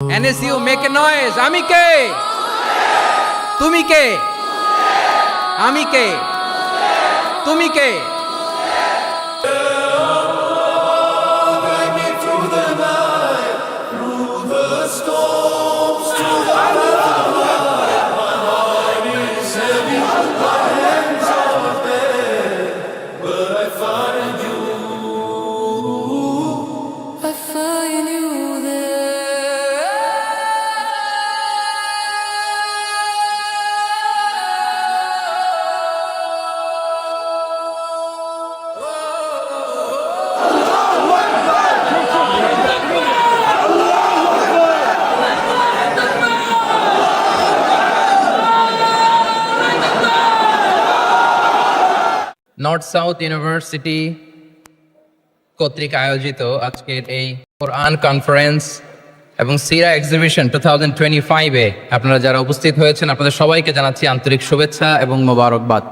NSU, make a noise. আমি কে? তুমি কে? আমি কে? তুমি কে? I find you north south university কর্তৃক আয়োজিত আজকের এই কোরআন কনফারেন্স এবং সিরা এক্সিবিশন 2025-এ আপনারা যারা উপস্থিত হয়েছেন আপনাদের সবাইকে জানাচ্ছি আন্তরিক শুভেচ্ছা এবং মোবারকবাদ।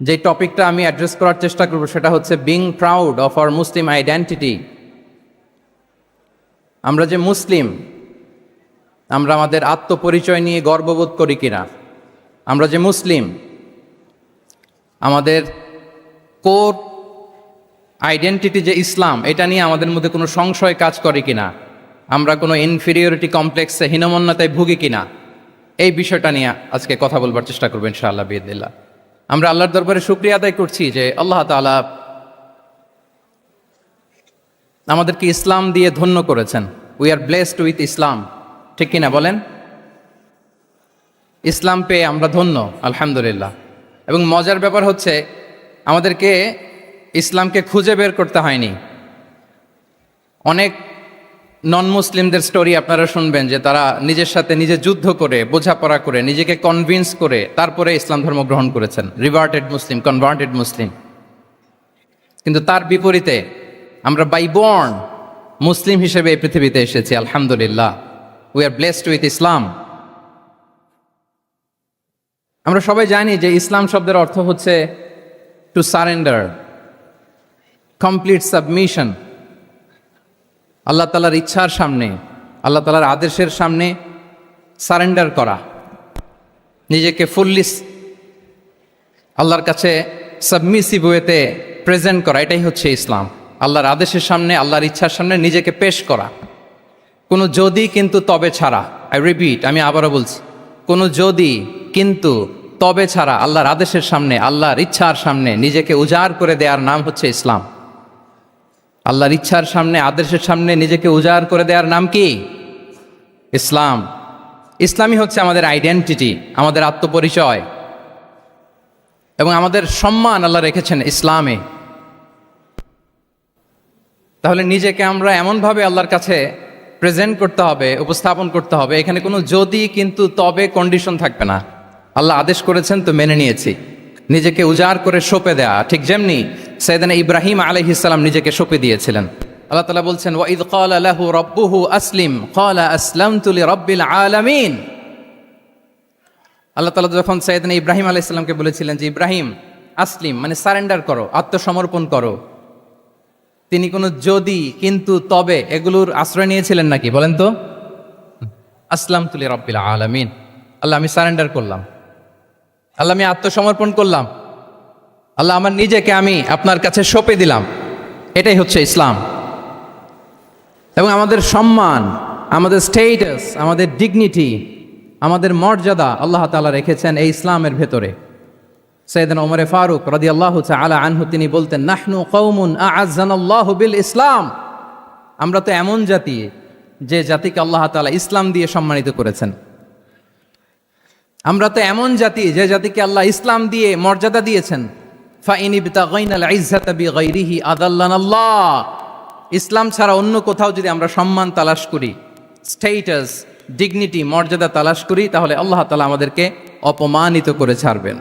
যে টপিকটা আমি অ্যাড্রেস করার চেষ্টা করব সেটা হচ্ছে being proud of our Muslim identity. আমরা যে মুসলিম, আমরা আমাদের আত্মপরিচয় নিয়ে গর্ববোধ করি কিনা? আমরা যে মুসলিম, আমাদের কোর আইডেন্টিটি যে ইসলাম, এটা নিয়ে আমাদের মধ্যে কোনো সংশয় কাজ করে কিনা? আমরা কোনো ইনফিরিয়রিটি কমপ্লেক্সে হীনমন্যতায় ভুগি কিনা? এই বিষয়টা নিয়ে আজকে কথা বলবার চেষ্টা করবো ইনশাআল্লাহ বিইذনিল্লাহ। আমরা আল্লাহর দরবারে শুকরিয়া আদায় করছি যে আল্লাহ তাআলা আমাদেরকে ইসলাম দিয়ে ধন্য করেছেন। উই আর ব্লেসড উইথ ইসলাম, ঠিক কিনা বলেন? ইসলাম পেয়ে আমরা ধন্য, আলহামদুলিল্লাহ। এবং মজার ব্যাপার হচ্ছে আমাদেরকে ইসলামকে খুঁজে বের করতে হয়নি। অনেক নন মুসলিমদের স্টোরি আপনারা শুনবেন যে তারা নিজের সাথে নিজে যুদ্ধ করে, বোঝাপড়া করে, নিজেকে কনভিন্স করে তারপরে ইসলাম ধর্ম গ্রহণ করেছেন, রিভার্টেড মুসলিম, কনভার্টেড মুসলিম। কিন্তু তার বিপরীতে আমরা বাই বর্ন মুসলিম হিসেবে এই পৃথিবীতে এসেছি, আলহামদুলিল্লাহ। উই আর ব্লেসড উইথ ইসলাম। আমরা সবাই জানি যে ইসলাম শব্দের অর্থ হচ্ছে টু সারেন্ডার, কমপ্লিট সাবমিশন। আল্লাহ তাআলার ইচ্ছার সামনে, আল্লাহ তাআলার আদেশের সামনে সারেন্ডার করা, নিজেকে ফুললি আল্লাহর কাছে সাবমিসিভ ওয়েতে প্রেজেন্ট করা, এটাই হচ্ছে ইসলাম। আল্লাহর আদেশের সামনে, আল্লাহর ইচ্ছার সামনে নিজেকে পেশ করা, কোনো যদি কিন্তু তবে ছাড়া। আই রিপিট, আমি আবারও বলছি, কোনো যদি কিন্তু তবে ছাড়া আল্লাহর আদেশের সামনে, আল্লাহর ইচ্ছার সামনে নিজেকে উজাড় করে দেওয়ার নাম হচ্ছে ইসলাম। আল্লাহর ইচ্ছার সামনে, আদেশের সামনে নিজেকে উজাড় করে দেওয়ার নাম কি? ইসলাম। ইসলামই হচ্ছে আমাদের আইডেন্টিটি, আমাদের আত্মপরিচয় এবং আমাদের সম্মান আল্লাহ রেখেছেন ইসলামে। তাহলে নিজেকে আমরা এমনভাবে আল্লাহর কাছে প্রেজেন্ট করতে হবে, উপস্থাপন করতে হবে, এখানে কোনো যদি কিন্তু তবে কন্ডিশন থাকবে না। আল্লাহ আদেশ করেছেন তো মেনে নিয়েছি। নিজেকে উজাড় করে সঁপে দেয়া, ঠিক যেমনি সাইয়েদনা ইব্রাহিম আলাইহিস সালাম নিজেকে সঁপে দিয়েছিলেন। আল্লাহ তাআলা বলছেন ওয়াইদ ক্বালা লাহু রাব্বুহু আসলিম ক্বালা আসলামতু লিরাব্বিল আলামিন। আল্লাহ তাআলা যখন সাইয়েদনা ইব্রাহিম আলাইহিস সালামকে বলেছিলেন যে ইব্রাহিম আসলিম মানে সারেন্ডার করো, আত্মসমর্পণ করো, তিনি কোনো যদি কিন্তু তবে এগুলোর আশ্রয় নিয়েছিলেন নাকি? বলেন তো। আসলামতু লিরাব্বিল আলামিন, আল্লাহ আমি সারেন্ডার করলাম, আল্লাহ আমি আত্মসমর্পণ করলাম, আল্লাহ আমার নিজেকে আমি আপনার কাছে সঁপে দিলাম। এটাই হচ্ছে ইসলাম। এবং আমাদের সম্মান, আমাদের স্টেটাস, আমাদের ডিগনিটি, আমাদের মর্যাদা আল্লাহ তাআলা রেখেছেন এই ইসলামের ভেতরে। সাইয়েদনা ওমর ফারুক রাদিয়াল্লাহু তাআলা আনহু তিনি বলতেন নাহনু কওমুন আ'আজ্জানাল্লাহু বিল ইসলাম। আমরা তো এমন জাতি যে জাতিকে আল্লাহ তাআলা ইসলাম দিয়ে সম্মানিত করেছেন। আমরা তো এমন জাতি যে জাতিকে আল্লাহ ইসলাম দিয়ে মর্যাদা দিয়েছেন। ফাইন ইবতাগাইনাল ইজ্জাতা বিগাইরিহি আযাল্লানাল্লাহ। ইসলাম ছাড়া অন্য কোথাও যদি আমরা সম্মান তালাশ করি, স্টেটাস, ডিগনিটি, মর্যাদা তালাশ করি, তাহলে আল্লাহ তাআলা আমাদেরকে অপমানিত করে ছাড়বেন।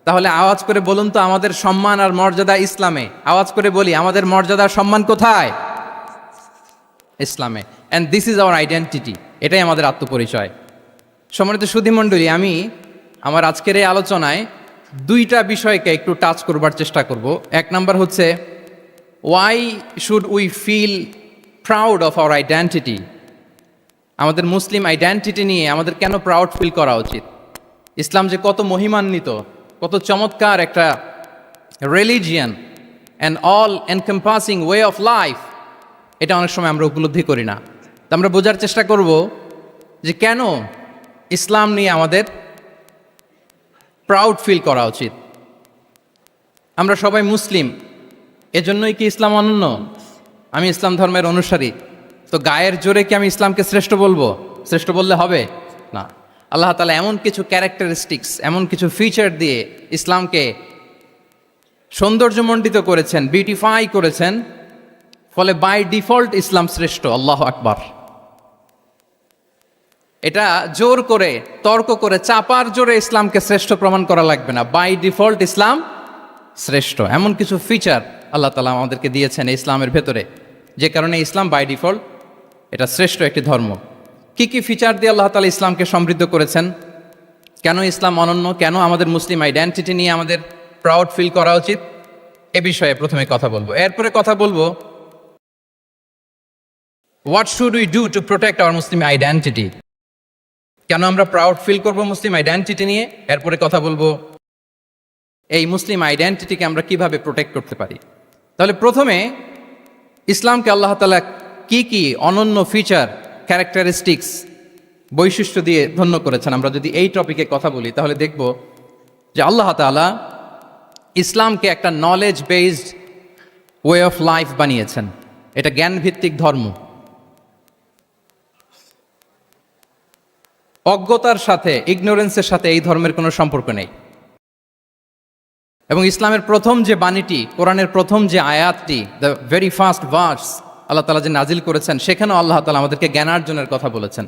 তাহলে আওয়াজ করে বলুন তো, আমাদের সম্মান আর মর্যাদা ইসলামে। আওয়াজ করে বলি, আমাদের মর্যাদা সম্মান কোথায়? ইসলামে। And this is our identity. এটাই আমাদের আত্মপরিচয়। সম্মানিত সুধীমণ্ডলী, আমি আমার আজকের এই আলোচনায় দুইটা বিষয়কে একটু টাচ করবার চেষ্টা করব। এক নাম্বার হচ্ছে why should we feel proud of our identity? আমাদের মুসলিম আইডেন্টিটি নিয়ে আমাদের কেন প্রাউড ফিল করা উচিত, ইসলাম যে কত মহিমান্বিত, কত চমৎকার একটা religion and all encompassing way of life, এটা অনেক সময় আমরা উপলব্ধি করি না। তো আমরা বোঝার চেষ্টা করব যে কেন ইসলাম নিয়ে আমাদের প্রাউড ফিল করা উচিত। আমরা সবাই মুসলিম, এজন্যই কি ইসলাম অনন্য? আমি ইসলাম ধর্মের অনুসারী, তো গায়ের জোরে কি আমি ইসলামকে শ্রেষ্ঠ বলবো? শ্রেষ্ঠ বললে হবে না। আল্লাহ তাআলা এমন কিছু ক্যারেক্টারিস্টিক্স, এমন কিছু ফিচার দিয়ে ইসলামকে সৌন্দর্যমণ্ডিত করেছেন, বিউটিফাই করেছেন, ফলে বাই ডিফল্ট ইসলাম শ্রেষ্ঠ। আল্লাহু আকবার। এটা জোর করে, তর্ক করে, চাপার জোরে ইসলামকে শ্রেষ্ঠ প্রমাণ করা লাগবে না। বাই ডিফল্ট ইসলাম শ্রেষ্ঠ। এমন কিছু ফিচার আল্লাহ তাআলা আমাদেরকে দিয়েছেন ইসলামের ভেতরে, যে কারণে ইসলাম বাই ডিফল্ট এটা শ্রেষ্ঠ একটি ধর্ম। কি কি ফিচার দিয়ে আল্লাহ তাআলা ইসলামকে সমৃদ্ধ করেছেন, কেন ইসলাম অনন্য, কেন আমাদের মুসলিম আইডেন্টিটি নিয়ে আমাদের প্রাউড ফিল করা উচিত, এ বিষয়ে প্রথমে কথা বলবো। এরপরে কথা বলবো what should we do to protect our Muslim identity, কেন আমরা প্রাউড ফিল করব মুসলিম আইডেন্টিটি নিয়ে। এরপরে কথা বলবো এই মুসলিম আইডেন্টিটিকে আমরা কিভাবে প্রোটেক্ট করতে পারি। তাহলে প্রথমে ইসলামকে আল্লাহ তাআলা কি কি অনন্য ফিচার, ক্যারেক্টারিস্টিক্স, বৈশিষ্ট্য দিয়ে ধন্য করেছেন। আমরা যদি এই টপিকে কথা বলি তাহলে দেখব যে আল্লাহ তাআলা ইসলামকে একটা knowledge based way of life বানিয়েছেন। এটা জ্ঞানভিত্তিক ধর্ম। অজ্ঞতার সাথে, ইগনোরেন্সের সাথে এই ধর্মের কোনো সম্পর্ক নেই। এবং ইসলামের প্রথম যে বাণীটি, কোরআনের প্রথম যে আয়াতটি, দ্য ভেরি ফার্স্ট ভার্স আল্লাহ তাআলা যে নাজিল করেছেন, সেখানেও আল্লাহ তাআলা আমাদেরকে জ্ঞানার্জনের কথা বলেছেন।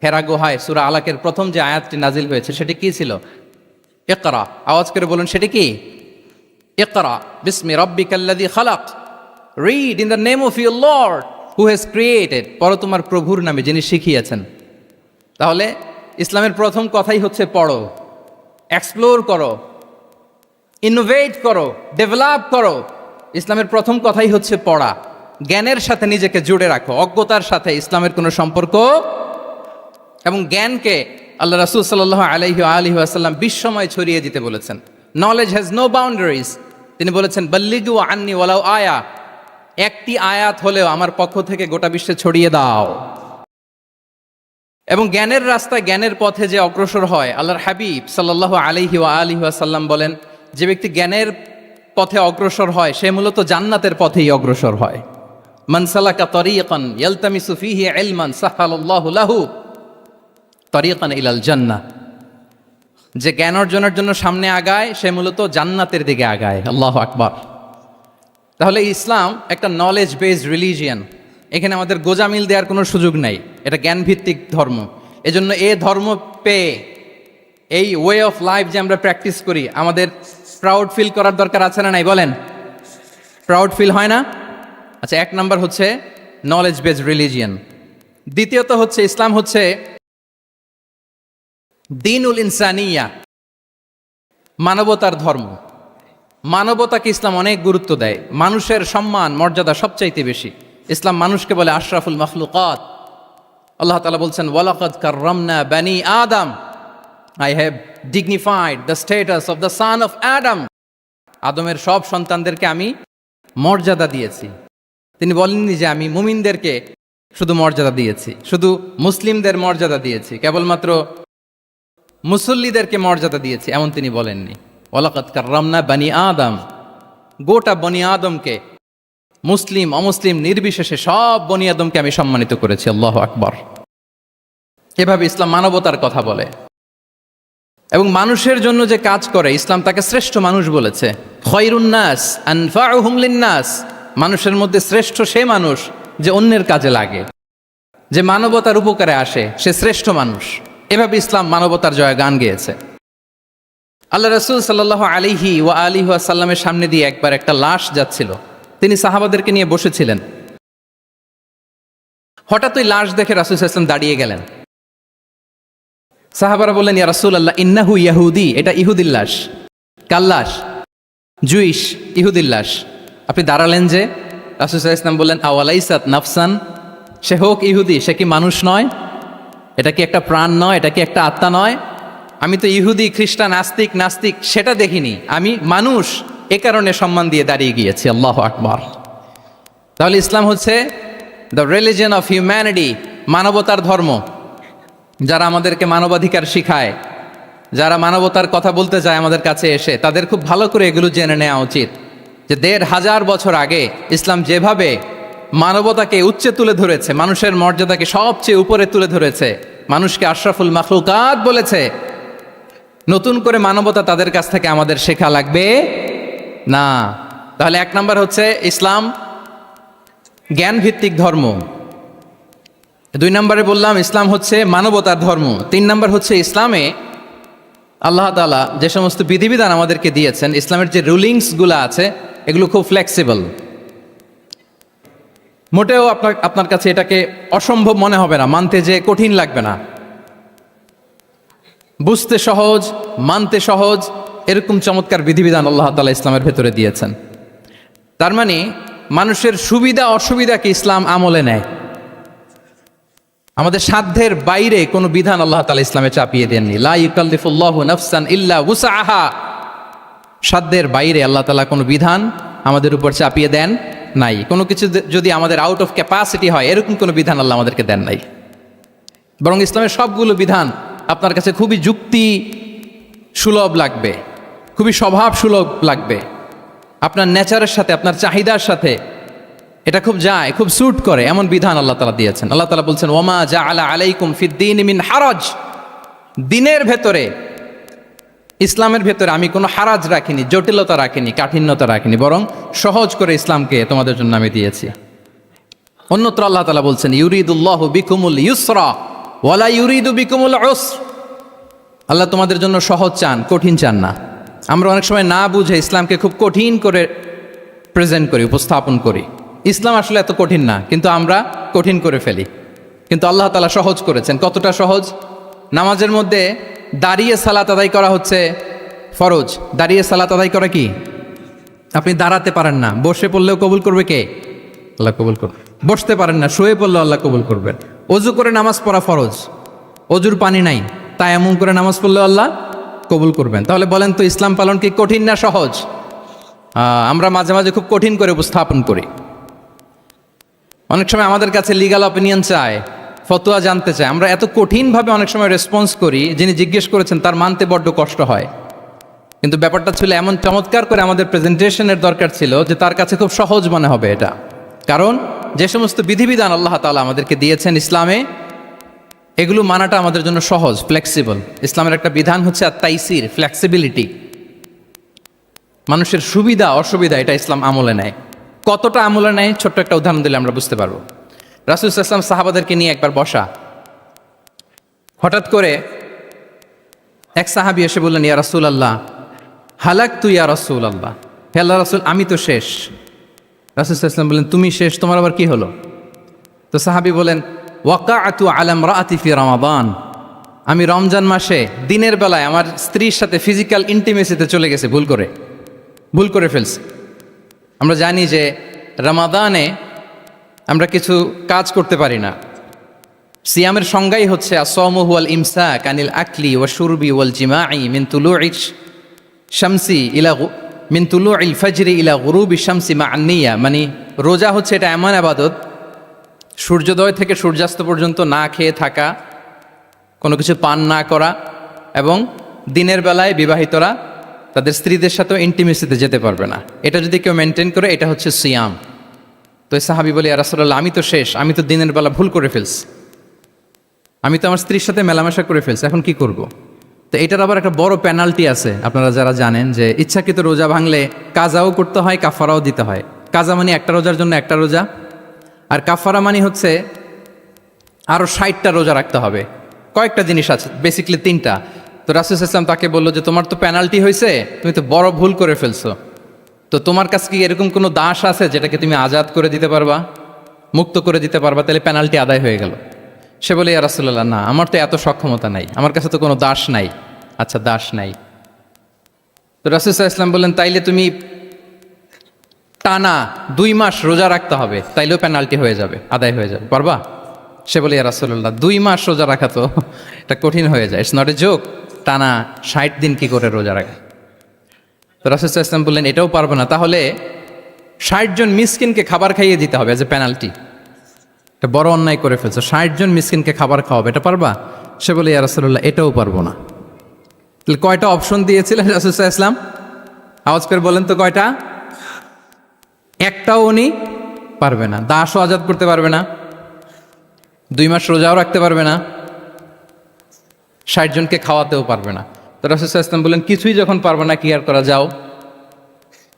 হেরা গুহায় সূরা আলাকের প্রথম যে আয়াতটি নাজিল হয়েছে সেটি কি ছিল? ইকরা। আওয়াজ করে বলুন সেটি কি? ইকরা বিসমি রাব্বিকাল্লাযী খালাক, read in the name of your Lord who has created, পড়ো তোমার প্রভুর নামে যিনি শিখিয়েছেন। তাহলে ইসলামের প্রথম কথাই হচ্ছে পড়ো, এক্সপ্লোর করো, ইনোভেট করো, ডেভেলপ করো। ইসলামের প্রথম কথাই হচ্ছে পড়া। জ্ঞানের সাথে নিজেকে জুড়ে রাখো, অজ্ঞতার সাথে ইসলামের কোনো সম্পর্ক। এবং জ্ঞানকে আল্লাহ রাসূল সাল্লাল্লাহু আলাইহি ওয়াসাল্লাম বিশ্বময় ছড়িয়ে দিতে বলেছেন। Knowledge has no boundaries. তিনি বলেছেন বাল্লিগু আন্নি ওয়ালাউ আয়া, একটি আয়াত হলেও আমার পক্ষ থেকে গোটা বিশ্বে ছড়িয়ে দাও। এবং জ্ঞানের রাস্তায়, জ্ঞানের পথে যে অগ্রসর হয়, আল্লাহর হাবিব সাল্লাল্লাহু আলাইহি ওয়াসাল্লাম বলেন, যে ব্যক্তি জ্ঞানের পথে অগ্রসর হয় সে মূলত জান্নাতের পথেই অগ্রসর হয়। মান সালাকা তরিকান ইয়ালতামিসু ফীহি ইলমান সাহালাল্লাহু লাহু তরিকান ইলাল জান্নাহ। যে জ্ঞান অর্জনের জন্য সামনে আগায় সে মূলত জান্নাতের দিকে আগায়। আল্লাহু আকবার। তাহলে ইসলাম একটা নলেজ বেসড রিলিজিয়ান। এখানে আমাদের গোজামিল দেওয়ার কোনো সুযোগ নাই। এটা জ্ঞানভিত্তিক ধর্ম। এজন্য এ ধর্ম পেয়ে, এই ওয়ে অফ লাইফ যে আমরা প্র্যাকটিস করি, আমাদের প্রাউড ফিল করার দরকার আছে না নাই? বলেন, প্রাউড ফিল হয় না? আচ্ছা, এক নাম্বার হচ্ছে নলেজ বেসড রিলিজিয়ান। দ্বিতীয়ত হচ্ছে ইসলাম হচ্ছে দ্বীনুল ইনসানিয়া, মানবতার ধর্ম। মানবতাকে ইসলাম অনেক গুরুত্ব দেয়। মানুষের সম্মান, মর্যাদা সবচাইতে বেশি। ইসলাম মানুষকে বলে আশরাফুল মখলুকাত। আল্লাহ তাআলা বলছেন ওয়ালাকাদ কাররামনা বানি আদম, I have dignified the status of the son of Adam. আদমের সব সন্তানদেরকে আমি মর্যাদা দিয়েছি। তিনি বলেননি যে আমি মুমিনদেরকে শুধু মর্যাদা দিয়েছি, শুধু মুসলিমদের মর্যাদা দিয়েছি, কেবলমাত্র মুসল্লিদেরকে মর্যাদা দিয়েছি, এমন তিনি বলেননি। ওয়ালাকাদ কাররামনা বানি আদম, গোটা বনি আদমকে, মুসলিম অমুসলিম নির্বিশেষে সব বনি আদমকে আমি সম্মানিত করেছি। আল্লাহু আকবার। এভাবে ইসলাম মানবতার কথা বলে এবং মানুষের জন্য যে কাজ করে, ইসলাম তাকে শ্রেষ্ঠ মানুষ বলেছে। খয়রুন নাস আনফাউহুম লিন্নাস, মানুষের মধ্যে শ্রেষ্ঠ সে মানুষ যে অন্যের কাজে লাগে, যে মানবতার উপকারে আসে, সে শ্রেষ্ঠ মানুষ। এভাবে ইসলাম মানবতার জয়গান গেয়েছে। আল্লাহ রাসূল সাল্লাল্লাহু আলাইহি ওয়াসাল্লামের সামনে দিয়ে একবার একটা লাশ যাচ্ছিল। তিনি সাহাবাদেরকে নিয়ে বসেছিলেন। হঠাৎ ওই লাশ দেখে রাসূল সাল্লাল্লাহু আলাইহি ওয়াসাল্লাম দাঁড়িয়ে গেলেন। সাহাবারা বললেন, ইয়া রাসূলুল্লাহ ইন্নাহু ইয়াহুদি, এটা ইহুদির লাশ। কার লাশ? জুইশ, ইহুদির লাশ। আপনি দাঁড়ালেন যে? রাসূল সাল্লাল্লাহু আলাইহি ওয়াসাল্লাম বললেন আওয়ালাইসাত নাফসান, সে হোক ইহুদি, সে কি মানুষ নয়? এটা কি একটা প্রাণ নয়? এটা কি একটা আত্মা নয়? আমি তো ইহুদি, খ্রিস্টান, আস্তিক, নাস্তিক সেটা দেখিনি, আমি মানুষ, এ কারণে সম্মান দিয়ে দাঁড়িয়ে গিয়েছি। আল্লাহু আকবার। তাহলে ইসলাম হচ্ছে দ্য রিলিজিয়ন অফ হিউম্যানিটি, মানবতার ধর্ম। যারা আমাদেরকে মানবাধিকার শিখায়, যারা মানবতার কথা বলতে চায় আমাদের কাছে এসে, তাদের খুব ভালো করে এগুলো জেনে নেওয়া উচিত যে ১৫০০ বছর আগে ইসলাম যেভাবে মানবতাকে উচ্চে তুলে ধরেছে, মানুষের মর্যাদাকে সবচেয়ে উপরে তুলে ধরেছে, মানুষকে আশরাফুল মাখলুকাত বলেছে, নতুন করে মানবতা তাদের কাছ থেকে আমাদের শেখা লাগবে না। তাহলে ১ নম্বর হচ্ছে ইসলাম জ্ঞান ভিত্তিক ধর্ম। ২ নম্বরে বললাম ইসলাম হচ্ছে মানবতার ধর্ম। ৩ নম্বর হচ্ছে ইসলামে আল্লাহ তাআলা যে সমস্ত বিধিবিধান আমাদেরকে দিয়েছেন, ইসলামের যে রুলিংসগুলো আছে এগুলো খুব ফ্লেক্সিবল। মোটেও আপনার কাছে এটাকে অসম্ভব মনে হবে না, মানতে যে কঠিন লাগবে না, বুঝতে সহজ, মানতে সহজ, এরকম চমৎকার বিধিবিধান আল্লাহ তাআলা ইসলামের ভেতরে দিয়েছেন। তার মানে মানুষের সুবিধা অসুবিধাকে ইসলাম আমলে নেয়। আমাদের সাধ্যের বাইরে কোনো বিধান আল্লাহ তাআলা ইসলামে চাপিয়ে দেননি। লা ইউকাল্লিফুল্লাহু নাফসান ইল্লা উসআহা। সাধ্যের বাইরে আল্লাহ তাআলা কোনো বিধান আমাদের উপর চাপিয়ে দেন নাই। কোনো কিছু যদি আমাদের আউট অফ ক্যাপাসিটি হয়, এরকম কোনো বিধান আল্লাহ আমাদেরকে দেন নাই। বরং ইসলামের সবগুলো বিধান আপনার কাছে খুবই যুক্তি সুলভ লাগবে, খুবই স্বভাব সুলভ লাগবে, আপনার নেচারের সাথে, আপনার চাহিদার সাথে এটা খুব যায়, খুব স্যুট করে, এমন বিধান আল্লাহ তাআলা দিয়েছেন। আল্লাহ তাআলা বলছেন ওমা জাআলা আলাইকুম ফিদ্দীন মিন হারাজ। দিনের ভেতরে, ইসলামের ভেতরে আমি কোনো হারাজ রাখিনি, জটিলতা রাখিনি, কাঠিন্যতা রাখিনি, বরং সহজ করে ইসলামকে তোমাদের জন্য আমি দিয়েছি। অন্যত্র আল্লাহ তাআলা বলছেন ইউরিদুল্লাহু বিকুমুল ইউসরা ওয়ালা ইউরিদু বিকুমুল উসর। আল্লাহ তোমাদের জন্য সহজ চান, কঠিন চান না। আমরা অনেক সময় না বুঝে ইসলামকে খুব কঠিন করে প্রেজেন্ট করি, উপস্থাপন করি। ইসলাম আসলে এত কঠিন না, কিন্তু আমরা কঠিন করে ফেলি। কিন্তু আল্লাহ তাআলা সহজ করেছেন। কতটা সহজ? নামাজের মধ্যে দাঁড়িয়ে সালাত আদায় করা হচ্ছে ফরজ। দাঁড়িয়ে সালাত আদায় করা কি? আপনি দাঁড়াতে পারেন না, বসে পড়লেও কবুল করবে কে? আল্লাহ কবুল করবে। বসতে পারেন না, শুয়ে পড়লেও আল্লাহ কবুল করবেন। অজু করে নামাজ পড়া ফরজ, অজুর পানি নাই, তাই এমন করে নামাজ পড়লেও আল্লাহ কবুল করবেন। তাহলে বলেন তো ইসলাম পালন কি কঠিন না সহজ? আমরা মাঝে মাঝে খুব কঠিন করে উপস্থাপন করি। অনেক সময় আমাদের কাছে লিগ্যাল অপিনিয়ন চায়, ফতোয়া জানতে চায়। আমরা এত কঠিনভাবে অনেক সময় রেসপন্স করি, যিনি জিজ্ঞেস করেছেন তার মানতে বড্ড কষ্ট হয়। কিন্তু ব্যাপারটা ছিল এমন চমৎকার করে আমাদের প্রেজেন্টেশনের দরকার ছিল যে তার কাছে খুব সহজ মনে হবে এটা। কারণ যে সমস্ত বিধিবিধান আল্লাহ তাআলা আমাদেরকে দিয়েছেন ইসলামে, এগুলো মানাটা আমাদের জন্য সহজ, ফ্লেক্সিবল। ইসলামের একটা বিধান হচ্ছে আত-তাইসির, ফ্লেক্সিবিলিটি। মানুষের সুবিধা অসুবিধা এটা ইসলাম আমলে নেয়। কতটা আমলে নেয়, ছোট্ট একটা উদাহরণ দিলে আমরা বুঝতে পারবো। রাসূল সাল্লাল্লাহু আলাইহি ওয়াসাল্লাম সাহাবাদেরকে নিয়ে একবার বসা, হঠাৎ করে এক সাহাবী এসে বললেন ইয়া রাসূলুল্লাহ হালাকতু ইয়া রাসূলুল্লাহ, হে আল্লাহর রাসূল আমি তো শেষ। রাসূল সাল্লাল্লাহু আলাইহি ওয়াসাল্লাম বললেন তুমি শেষ, তোমার আবার কি হলো? তো সাহাবী বলেন ওয়াকাআতু আলা ইমরাআতি ফি রমাদান, আমি রমজান মাসে দিনের বেলায় আমার স্ত্রীর সাথে ফিজিক্যাল ইন্টিমেসিতে চলে গেছে, ভুল করে ফেলছি। আমরা জানি যে রমাদানে আমরা কিছু কাজ করতে পারি না। সিয়ামের সংজ্ঞাই হচ্ছে আসওমু হুয়াল ইমসাক আনিল আকলি ওয়া শুরবি ওয়াল জিমাই মিন তুলুইশ শামসি ইলা মিন তুলুইল ফাজরি ইলা গুরুবি শামসি মা'আন নিয়া। মানে রোজা হচ্ছে এটা এমন ইবাদত, সূর্যোদয় থেকে সূর্যাস্ত পর্যন্ত না খেয়ে থাকা, কোনো কিছু পান না করা, এবং দিনের বেলায় বিবাহিতরা তাদের স্ত্রীদের সাথেও ইন্টিমেসিতে যেতে পারবে না। এটা যদি কেউ মেনটেন করে, এটা হচ্ছে সিয়াম। তো সাহাবী বলে ইয়া রাসূলুল্লাহ আমি তো শেষ, আমি তো দিনের বেলা ভুল করে ফেলছি, আমি তো আমার স্ত্রীর সাথে মেলামেশা করে ফেলছি, এখন কি করব? তো এটার আবার একটা বড় পেনাল্টি আছে। আপনারা যারা জানেন যে ইচ্ছাকৃত রোজা ভাঙলে কাজাও করতে হয়, কাফারাও দিতে হয়। কাজা মানে একটা রোজার জন্য একটা রোজা, আর কাফারা মানে হচ্ছে আরও 60টা রোজা রাখতে হবে। কয়েকটা জিনিস আছে, বেসিক্যালি 3টা। তো রাসূল সাল্লাল্লাহু আলাইহি ওয়াসাল্লাম তাকে বললো যে তোমার তো পেনাল্টি হয়েছে, তুমি তো বড় ভুল করে ফেলছো, তো তোমার কাছে কি এরকম কোনো দাস আছে যেটাকে তুমি আজাদ করে দিতে পারবা, মুক্ত করে দিতে পারবা, তাহলে পেনাল্টি আদায় হয়ে গেল। সে বলে ইয়া রাসূলুল্লাহ না, আমার তো এত সক্ষমতা নাই, আমার কাছে তো কোনো দাস নাই। আচ্ছা দাস নাই, তো রাসূল সাল্লাল্লাহু আলাইহি ওয়াসাল্লাম বললেন তাইলে তুমি টানা 2 মাস রোজা রাখতে হবে, তাইলেও পেনাল্টি হয়ে যাবে, আদায় হয়ে যাবে, পারবা? সে বলে ইয়া রাসূলুল্লাহ 2 মাস রোজা রাখা তো এটা কঠিন হয়ে যায়, ইটস নট এ জোক। টানা 60 দিন কি করে রোজা রাখা? তো রাসূল সাল্লাল্লাহু আলাইহি ওয়াসাল্লাম বললেন এটাও পারবে না, তাহলে 60 জন মিসকিনকে খাবার খাইয়ে দিতে হবে এজ এ পেনাল্টি। এটা বড় অন্যায় করে ফেলছো, 60 জন মিসকিনকে খাবার খাওয়াবে, এটা পারবা? সে বলে ইয়া রাসূলুল্লাহ এটাও পারবো না। তাহলে কয়টা অপশন দিয়েছিলেন রাসূল সাল্লাল্লাহু আলাইহি ওয়াসাল্লাম? আওয়াজ করে বলেন তো কয়টা? একটাও উনি পারবে না। দাসও আজাদ করতে পারবে না, 2 মাস রোজাও রাখতে পারবে না, 60 জনকে খাওয়াতেও পারবে না। তো রাসূল সাল্লাল্লাহু আলাইহি ওয়াসাল্লাম বললেন কিছুই যখন পারবে না, কি আর করা, যাও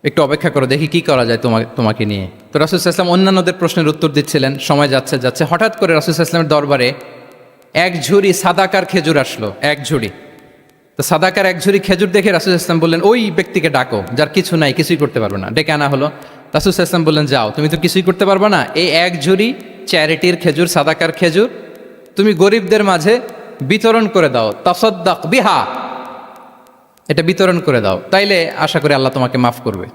একটু অপেক্ষা করো, দেখি কি করা যায় তোমাকে নিয়ে। তো রাসূল সাল্লাল্লাহু আলাইহি ওয়াসাল্লাম অন্যান্যদের প্রশ্নের উত্তর দিচ্ছিলেন, সময় যাচ্ছে হঠাৎ করে রাসূল সাল্লাল্লাহু আলাইহি ওয়াসাল্লামের দরবারে 1 ঝুড়ি সাদাকার খেজুর আসলো, 1 ঝুড়ি। তো সাদাকার 1 ঝুড়ি খেজুর দেখে রাসূল সাল্লাল্লাহু আলাইহি ওয়াসাল্লাম বললেন ওই ব্যক্তিকে ডাকো যার কিছু নাই, কিছুই করতে পারবে না। ডেকে আনা হলো। রাসূল সাল্লাল্লাহু আলাইহি ওয়াসাল্লাম বললেন যাও, তুমি তো কিছুই করতে পারবে না, এই 1 ঝুড়ি চ্যারিটির খেজুর, সাদাকার খেজুর তুমি গরিবদের মাঝে বিতরণ করে দাও, তাসাদ্দাক বিহা, এটা বিতরণ করে দাও, তাইলে আশা করি আল্লাহ তোমাকে মাফ করবে।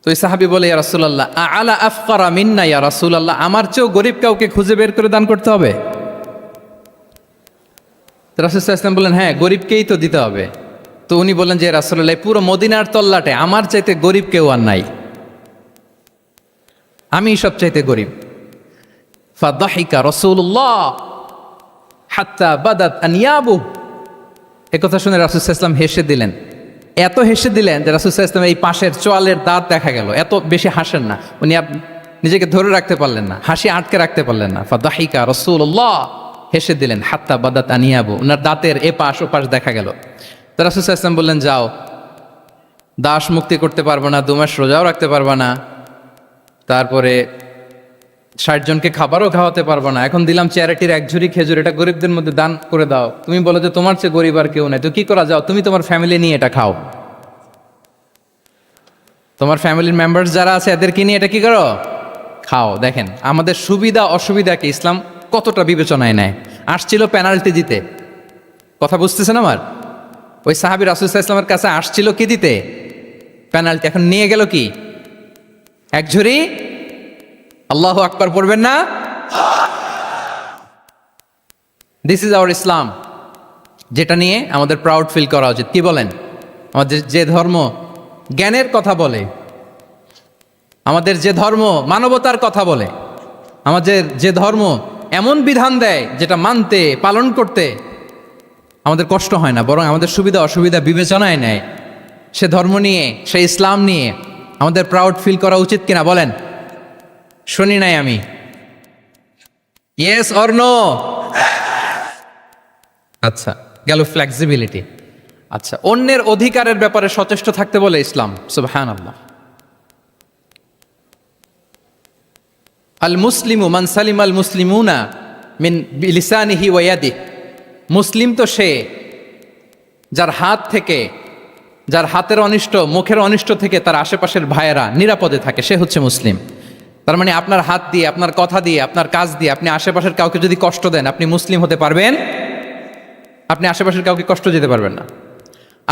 তো এই সাহাবী বলে ইয়া রাসূলুল্লাহ আলা আফকারা মিন্না ইয়া রাসূলুল্লাহ, আমার চেয়েও গরিব কাউকে খুঁজে বের করে দান করতে হবে? তো রাসূল সাল্লাল্লাহু আলাইহি ওয়াসাল্লাম বললেন হ্যাঁ, গরিবকেই তো দিতে হবে। তো উনি বললেন যে রাসূলুল্লাহ পুরো মদিনার তল্লাটে আমার চাইতে গরিব কেউ আর নাই, আমি সবচাইতে গরিব। ফাদাহিকা রাসূলুল্লাহ হাত্তা বাদাত আনিয়াবু, একথা শুনে রাসূল সাল্লাল্লাহু আলাইহি ওয়াসাল্লাম হেসে দিলেন। এত হেসে দিলেন যে রাসূল সাল্লাল্লাহু আলাইহি ওয়াসাল্লাম এই পাশের চোয়ালের দাঁত দেখা গেল। এত বেশি হাসেন না উনি, নিজেকে ধরে রাখতে পারলেন না, হাসি আটকে রাখতে পারলেন না। ফাদাহিকা রাসূলুল্লাহ, হেসে দিলেন। হাত্তা বাদাত আনিয়াবু, ওনার দাঁতের এপাশ ওপাশ দেখা গেল। তো রাসূল সাল্লাল্লাহু আলাইহি ওয়াসাল্লাম বললেন যাও, দাস মুক্তি করতে পারবো না, 2 মাস রোজাও রাখতে পারবো না, তারপরে 60 জনকে খাবারও খাওয়াতে পারবো না, এখন দিলাম চ্যারিটির 1 ঝুড়ি খেজুর, এটা গরিবদের মধ্যে দান করে দাও। তুমি বলো যে তোমার চেয়ে গরিব আর কেউ নাই, তো কি করা, যাও তুমি তোমার ফ্যামিলি নিয়ে এটা খাও, তোমার ফ্যামিলির মেম্বার্স যারা আছে এদেরকে নিয়ে এটা কি করো, খাও। দেখেন আমাদের সুবিধা অসুবিধাকে ইসলাম কতটা বিবেচনায় নেয়। আসছিল পেনাল্টি দিতে, কথা বুঝতেছেন আমার? ওই সাহাবী রাসূল সাল্লাল্লাহু আলাইহি ওয়াসাল্লামের কাছে আসছিল কি দিতে, পেনাল্টি, এখন নিয়ে গেল কি 1 ঝুড়ি। আল্লাহু আকবার পড়বেন না? দিস ইজ আওয়ার ইসলাম, যেটা নিয়ে আমাদের প্রাউড ফিল করা উচিত। কি বলেন? আমাদের যে ধর্ম জ্ঞানের কথা বলে, আমাদের যে ধর্ম মানবতার কথা বলে, আমাদের যে ধর্ম এমন বিধান দেয় যেটা মানতে পালন করতে আমাদের কষ্ট হয় না, বরং আমাদের সুবিধা অসুবিধা বিবেচনায় নেয়, সে ধর্ম নিয়ে, সে ইসলাম নিয়ে আমাদের প্রাউড ফিল করা উচিত কিনা বলেন? শুনি নাই আমি, ইয়েস অর নো? আচ্ছা, গেল ফ্লেক্সিবিলিটি। আচ্ছা, অন্যের অধিকারের ব্যাপারে সচেষ্ট থাকতে বলে ইসলাম। সুবহানাল্লাহ। আল মুসলিমু মান সালিমাল মুসলিমুনা মিন বিলিসানিহি ওয়া ইয়াদিহি, মুসলিম তো সে যার হাত থেকে, যার হাতের অনিষ্ট, মুখের অনিষ্ট থেকে তার আশেপাশের ভাইয়েরা নিরাপদে থাকে, সে হচ্ছে মুসলিম। তার মানে আপনার হাত দিয়ে, আপনার কথা দিয়ে, আপনার কাজ দিয়ে আপনি আশেপাশের কাউকে যদি কষ্ট দেন, আপনি মুসলিম হতে পারবেন? আপনি আশেপাশের কাউকে কষ্ট দিতে পারবেন না।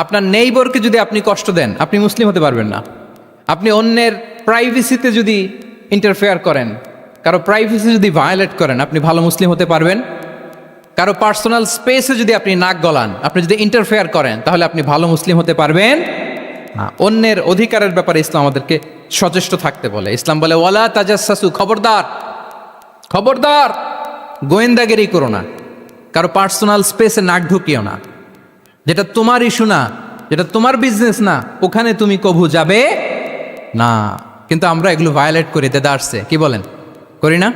আপনার নেইবরকে যদি আপনি কষ্ট দেন, আপনি মুসলিম হতে পারবেন না। আপনি অন্যের প্রাইভেসিতে যদি ইন্টারফেয়ার করেন, কারো প্রাইভেসি যদি ভায়োলেট করেন, আপনি ভালো মুসলিম হতে পারবেন? কারো পার্সোনাল স্পেসে যদি আপনি নাক গলান, আপনি যদি ইন্টারফেয়ার করেন, তাহলে আপনি ভালো মুসলিম হতে পারবেন না। অন্যের অধিকারের ব্যাপারে ইসলাম আমাদেরকে সচেষ্ট থাকতে বলে। ইসলাম বলে ওয়ালা তাজাসসু, খবরদার, খবরদার গোয়েন্দাগিরি করো না, কারো পার্সোনাল স্পেসে নাক ঢুকিও না, যেটা তোমার ইস্যু না, যেটা তোমার বিজনেস না, ওখানে তুমি কভু যাবে না। কিন্তু আমরা এগুলো ভায়োলেট করি, দেদারসে, কি বলেন, করি না?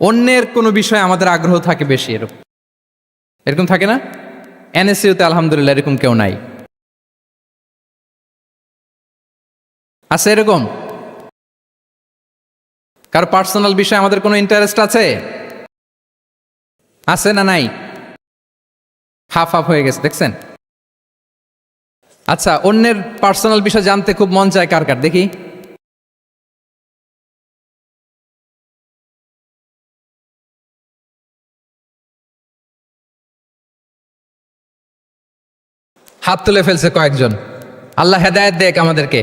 অন্যের কোনো বিষয়ে আমাদের আগ্রহ থাকে বেশি, এরকম থাকে না? এনএসইউতে আলহামদুলিল্লাহ এরকম কেউ নাই, আছে এরকম? কারো পার্সোনাল বিষয়ে আমাদের কোনো ইন্টারেস্ট আছে? আছে না নাই? হাফ হাফ হয়ে গেছে, দেখছেন? আচ্ছা, অন্যের পার্সোনাল বিষয় জানতে খুব মন চায় কার কার, দেখি। হাত তুলে ফেলছে কয়েকজন, আল্লাহ হেদায়েত দেখ আমাদেরকে।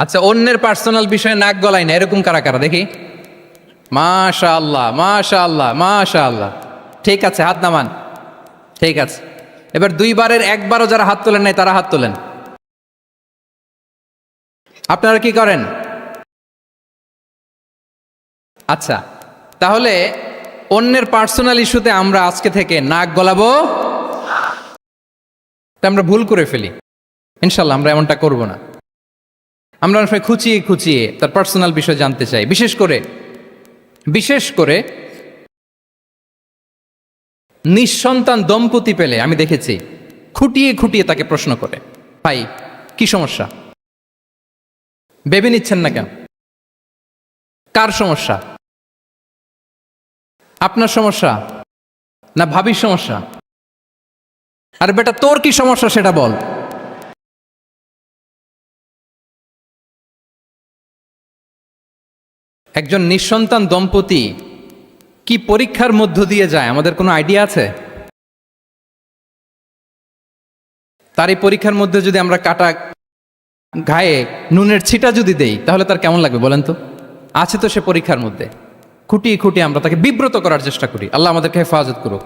আচ্ছা, অন্যের পার্সোনাল বিষয়ে নাক গলায় না, এরকম কারা কারা, দেখি। মাশাআল্লাহ, মাশাআল্লাহ, মাশাআল্লাহ। ঠিক আছে, হাত নামান। ঠিক আছে, এবার দুইবারের একবারও যারা হাত তোলেন নাই তারা হাত তোলেন। আপনারা কি করেন? আচ্ছা, তাহলে অন্যের পার্সোনাল ইস্যুতে আমরা আজকে থেকে নাক গলাবো, তা আমরা ভুল করে ফেলি। ইনশাল্লাহ আমরা এমনটা করব না। আমরা অনেক সময় খুঁচিয়ে খুঁচিয়ে তার পার্সোনাল বিষয় জানতে চাই। বিশেষ করে নিঃসন্তান দম্পতি পেলে আমি দেখেছি খুঁটিয়ে খুঁটিয়ে তাকে প্রশ্ন করে, ভাই কি সমস্যা, ভেবে নিচ্ছেন না কেন, কার সমস্যা, আপনার সমস্যা না ভাবির সমস্যা, আর বেটা তোর কি সমস্যা সেটা বল। একজন নিঃসন্তান দম্পতি কি পরীক্ষার মধ্য দিয়ে যায় আমাদের কোনো আইডিয়া আছে? তার এই পরীক্ষার মধ্যে যদি আমরা কাটা গায়ে নুনের ছিটা যদি দেই তাহলে তার কেমন লাগবে বলেন তো? আছে তো সে পরীক্ষার মধ্যে, খুঁটিয়ে খুঁটিয়ে আমরা তাকে বিব্রত করার চেষ্টা করি। আল্লাহ আমাদেরকে হেফাজত করুক।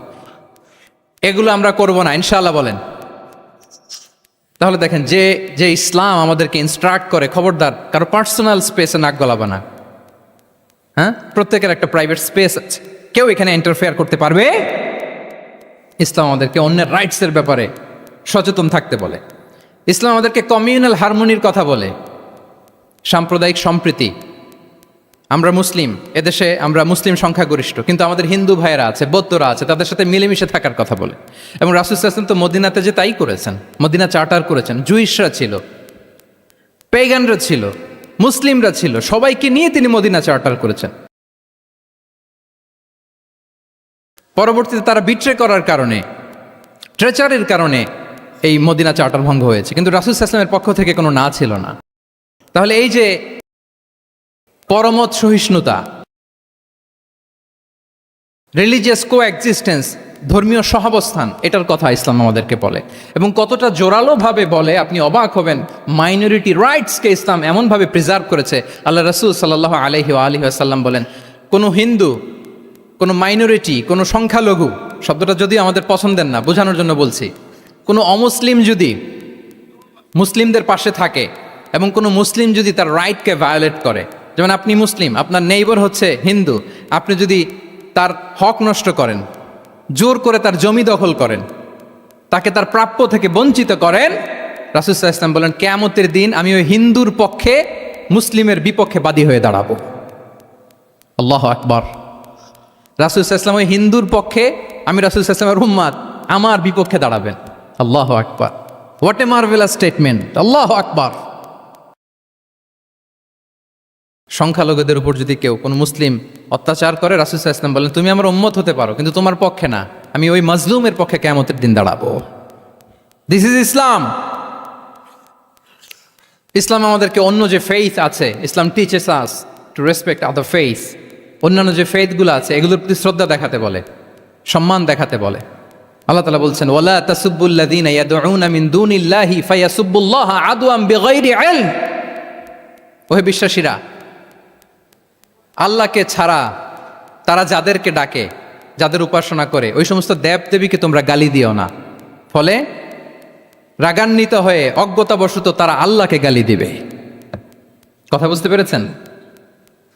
এগুলো আমরা করব না ইনশাআল্লাহ, বলেন। তাহলে দেখেন, যে ইসলাম আমাদেরকে ইনস্ট্রাক্ট করে, খবরদার কারো পার্সোনাল স্পেসে নাক গলাবা না। হ্যাঁ, প্রত্যেকের একটা প্রাইভেট স্পেস আছে, কেউ এখানে ইন্টারফেয়ার করতে পারবে। ইসলাম আমাদেরকে অন্যের রাইটসের ব্যাপারে সচেতন থাকতে বলে। ইসলাম আমাদেরকে কমিউনাল হারমোনির কথা বলে, সাম্প্রদায়িক সম্প্রীতি। আমরা মুসলিম, এদেশে আমরা মুসলিম সংখ্যাগরিষ্ঠ, কিন্তু আমাদের হিন্দু ভাইয়েরা আছে, বৌদ্ধরা আছে, তাদের সাথে মিলেমিশে থাকার কথা বলে। এবং রাসূল সাল্লাল্লাহু আলাইহি ওয়াসাল্লাম তো মদিনাতে যে তাই করেছেন, মদিনা চার্টার করেছেন। জুইশরা ছিল, পেগানরা ছিল, মুসলিমরা ছিল, সবাইকে নিয়ে তিনি মদিনা চার্টার করেছেন। পরবর্তীতে তারা বিট্রে করার কারণে, ট্রেচারের কারণে এই মদিনা চার্টার ভঙ্গ হয়েছে, কিন্তু রাসূল সাল্লাল্লাহু আলাইহি ওয়াসাল্লামের পক্ষ থেকে কোনো না ছিল না। তাহলে এই যে পরমত সহিষ্ণুতা, রিলিজিয়াস কোএক্সিস্টেন্স, ধর্মীয় সহাবস্থান, এটার কথা ইসলাম আমাদেরকে বলে। এবং কতটা জোরালোভাবে বলে আপনি অবাক হবেন। মাইনরিটি রাইটসকে ইসলাম এমনভাবে প্রিজার্ভ করেছে। আল্লাহ রাসূল সাল্লাল্লাহু আলাইহি ওয়াসাল্লাম বলেন, কোনো হিন্দু, কোনো মাইনরিটি, কোনো সংখ্যালঘু, শব্দটা যদিও আমাদের পছন্দের না, বোঝানোর জন্য বলছি, কোনো অমুসলিম যদি মুসলিমদের পাশে থাকে এবং কোনো মুসলিম যদি তার রাইটকে ভায়োলেট করে, যেমন আপনি মুসলিম, আপনার নেইবার হচ্ছে হিন্দু, আপনি যদি তার হক নষ্ট করেন, জোর করে তার জমি দখল করেন, তাকে তার প্রাপ্য থেকে বঞ্চিত করেন, রাসূল সাল্লাল্লাহু আলাইহি ওয়াসাল্লাম বলেন কিয়ামতের দিন আমি ওই হিন্দুর পক্ষে মুসলিমের বিপক্ষে বাদী হয়ে দাঁড়াবো। আল্লাহু আকবার। রাসূল সাল্লাল্লাহু আলাইহি ওয়াসাল্লাম ওই হিন্দুর পক্ষে, আমি রাসূল সাল্লাল্লাহু আলাইহি ওয়াসাল্লামের উম্মত, আমার বিপক্ষে দাঁড়াবেন। আল্লাহু আকবার। What a marvelous statement. আল্লাহু আকবার। সংখ্যালঘুদের উপর যদি কেউ কোনো মুসলিম অত্যাচার করে, রাসূল সাল্লাল্লাহু আলাইহি ওয়াসাল্লাম বলেন তুমি আমার উম্মত হতে পারো, কিন্তু তোমার পক্ষে না, আমি ওই মাজলুমের পক্ষে কিয়ামতের দিন দাঁড়াবো। দিস ইজ ইসলাম। ইসলাম আমাদেরকে অন্য যে ফেইথ আছে, Islam teaches us to respect other faith. অন্যান্য যে ফেইথগুলো আছে এগুলোর প্রতি শ্রদ্ধা দেখাতে বলে, সম্মান দেখাতে বলে। আল্লাহ তাআলা বলছেন ওয়ালা তাসুব্বুল্লাযীনা ইয়াদউনা মিন দুনিল্লাহি ফায়াসুব্বুল্লাহা আদওয়াম বিগাইরি ইলম। ওহে বিশ্বাসীরা, আল্লাহকে ছাড়া তারা যাদেরকে ডাকে, যাদের উপাসনা করে, ওই সমস্ত দেবদেবীকে তোমরা গালি দিও না। ফলে রাগান্বিত হয়ে অজ্ঞতাবশত তারা আল্লাহকে গালি দিবে। কথা বুঝতে পেরেছেন?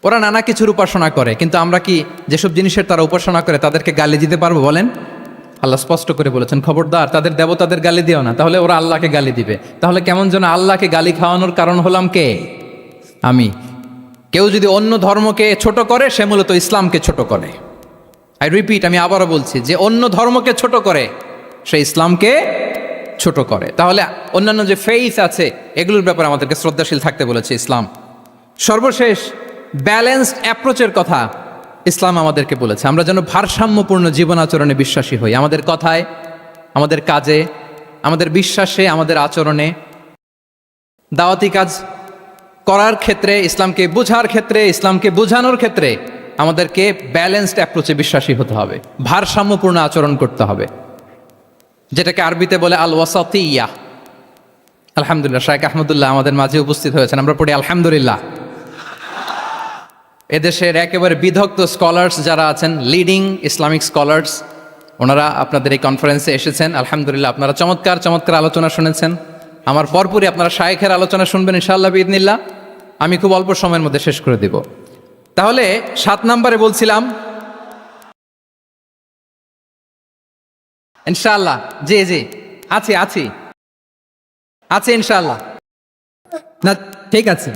ওরা নানা কিছুর উপাসনা করে, কিন্তু আমরা কি যেসব জিনিসের তারা উপাসনা করে তাদেরকে গালি দিতে পারবো বলেন? আল্লাহ স্পষ্ট করে বলেছেন খবরদার তাদের দেবতাদের গালি দিও না, তাহলে ওরা আল্লাহকে গালি দিবে। তাহলে কেমন যেন আল্লাহকে গালি খাওয়ানোর কারণ হলাম কে? আমি। কেউ যদি অন্য ধর্মকে ছোট করে সে মূলত ইসলামকে ছোট করে। আই রিপিট, আমি আবারও বলছি, যে অন্য ধর্মকে ছোট করে সে ইসলামকে ছোট করে। তাহলে অন্যান্য যে ফেইথ আছে এগুলোর ব্যাপারে আমাদেরকে শ্রদ্ধাশীল থাকতে বলেছে ইসলাম। সর্বশেষ ব্যালেন্সড অ্যাপ্রোচের কথা ইসলাম আমাদেরকে বলেছে। আমরা যেন ভারসাম্যপূর্ণ জীবন আচরণে বিশ্বাসী হই, আমাদের কথায়, আমাদের কাজে, আমাদের বিশ্বাসে, আমাদের আচরণে। দাওয়াতি কাজ করার ক্ষেত্রে, ইসলামকে বোঝার ক্ষেত্রে, ইসলামকে বোঝানোর ক্ষেত্রে আমাদেরকে ব্যালেন্সড অ্যাপ্রোচে বিশ্বাসী হতে হবে, ভারসাম্যপূর্ণ আচরণ করতে হবে, যেটাকে আরবিতে বলে আল ওয়াসাতিয়া। আলহামদুলিল্লাহ, শাইখ আহমদুল্লাহ আমাদের মাঝে উপস্থিত হয়েছেন, আমরা পড়ি আলহামদুলিল্লাহ। এদেশের একেবারে বিদগ্ধ স্কলার্স যারা আছেন, লিডিং ইসলামিক স্কলার্স, ওনারা আপনাদের এই কনফারেন্সে এসেছেন। আলহামদুলিল্লাহ, আপনারা চমৎকার চমৎকার আলোচনা শুনেছেন। আমার পরপরই আপনারা শায়েখের আলোচনা শুনবেন ইনশাআল্লাহ বিইذনিল্লাহ। আমি খুব অল্প সময়ের মধ্যে শেষ করে দিব। তাহলে 7 নম্বরে বলছিলাম ইনশাআল্লাহ। জি জি, আছি আছি আছে ইনশাআল্লাহ। না, ঠিক আছে।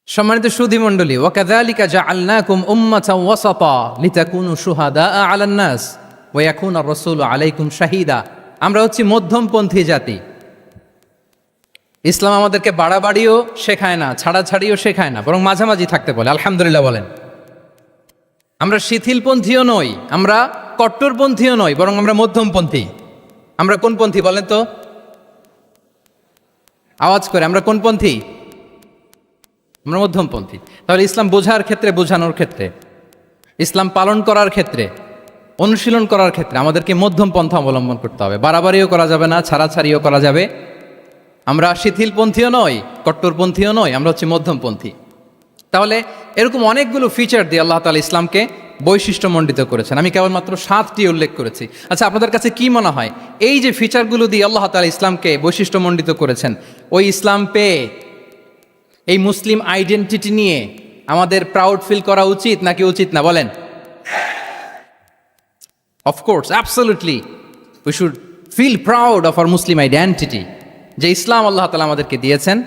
সম্মানিত সুধী মণ্ডলী, ওয়াকাযালিকা জাআলনাকুম উম্মাতান ওয়াসাতা লিতাকুনু শুহাদাআ আলান নাস ওয়া ইয়াকুনা আর-রাসূলু আলাইকুম শাহীদা। আমরা হচ্ছি মধ্যমপন্থী জাতি। ইসলাম আমাদেরকে বাড়াবাড়িও শেখায় না, ছাড়াছাড়িও শেখায় না, বরং মাঝামাঝি থাকতে বলে। আলহামদুলিল্লাহ বলেন। আমরা শিথিলপন্থীও নই, আমরা কট্টরপন্থীও নই, বরং আমরা মধ্যমপন্থী। আমরা কোন পন্থী বলেন তো? আওয়াজ করে, আমরা কোন পন্থী? আমরা মধ্যমপন্থী। তাহলে ইসলাম বোঝার ক্ষেত্রে, বোঝানোর ক্ষেত্রে, ইসলাম পালন করার ক্ষেত্রে, অনুশীলন করার ক্ষেত্রে আমাদেরকে মধ্যম পন্থা অবলম্বন করতে হবে। বাড়াবাড়িও করা যাবে না, ছাড়াছাড়িও করা যাবে। আমরা শিথিলপন্থীও নই, কট্টরপন্থীও নই, আমরা হচ্ছে মধ্যমপন্থী। তাহলে এরকম অনেকগুলো ফিচার দিয়ে আল্লাহ তাআলা ইসলামকে বৈশিষ্ট্যমণ্ডিত করেছেন। আমি কেবলমাত্র 7টি উল্লেখ করেছি। আচ্ছা, আপনাদের কাছে কি মনে হয় এই যে ফিচারগুলো দিয়ে আল্লাহ তাআলা ইসলামকে বৈশিষ্ট্যমণ্ডিত করেছেন, ওই ইসলাম পেয়ে এই মুসলিম আইডেন্টিটি নিয়ে আমাদের প্রাউড ফিল করা উচিত নাকি উচিত না? বলেন। Of course, absolutely we should feel proud of our Muslim identity. যে ইসলাম আল্লাহ তাআলা আমাদেরকে দিয়েছেন,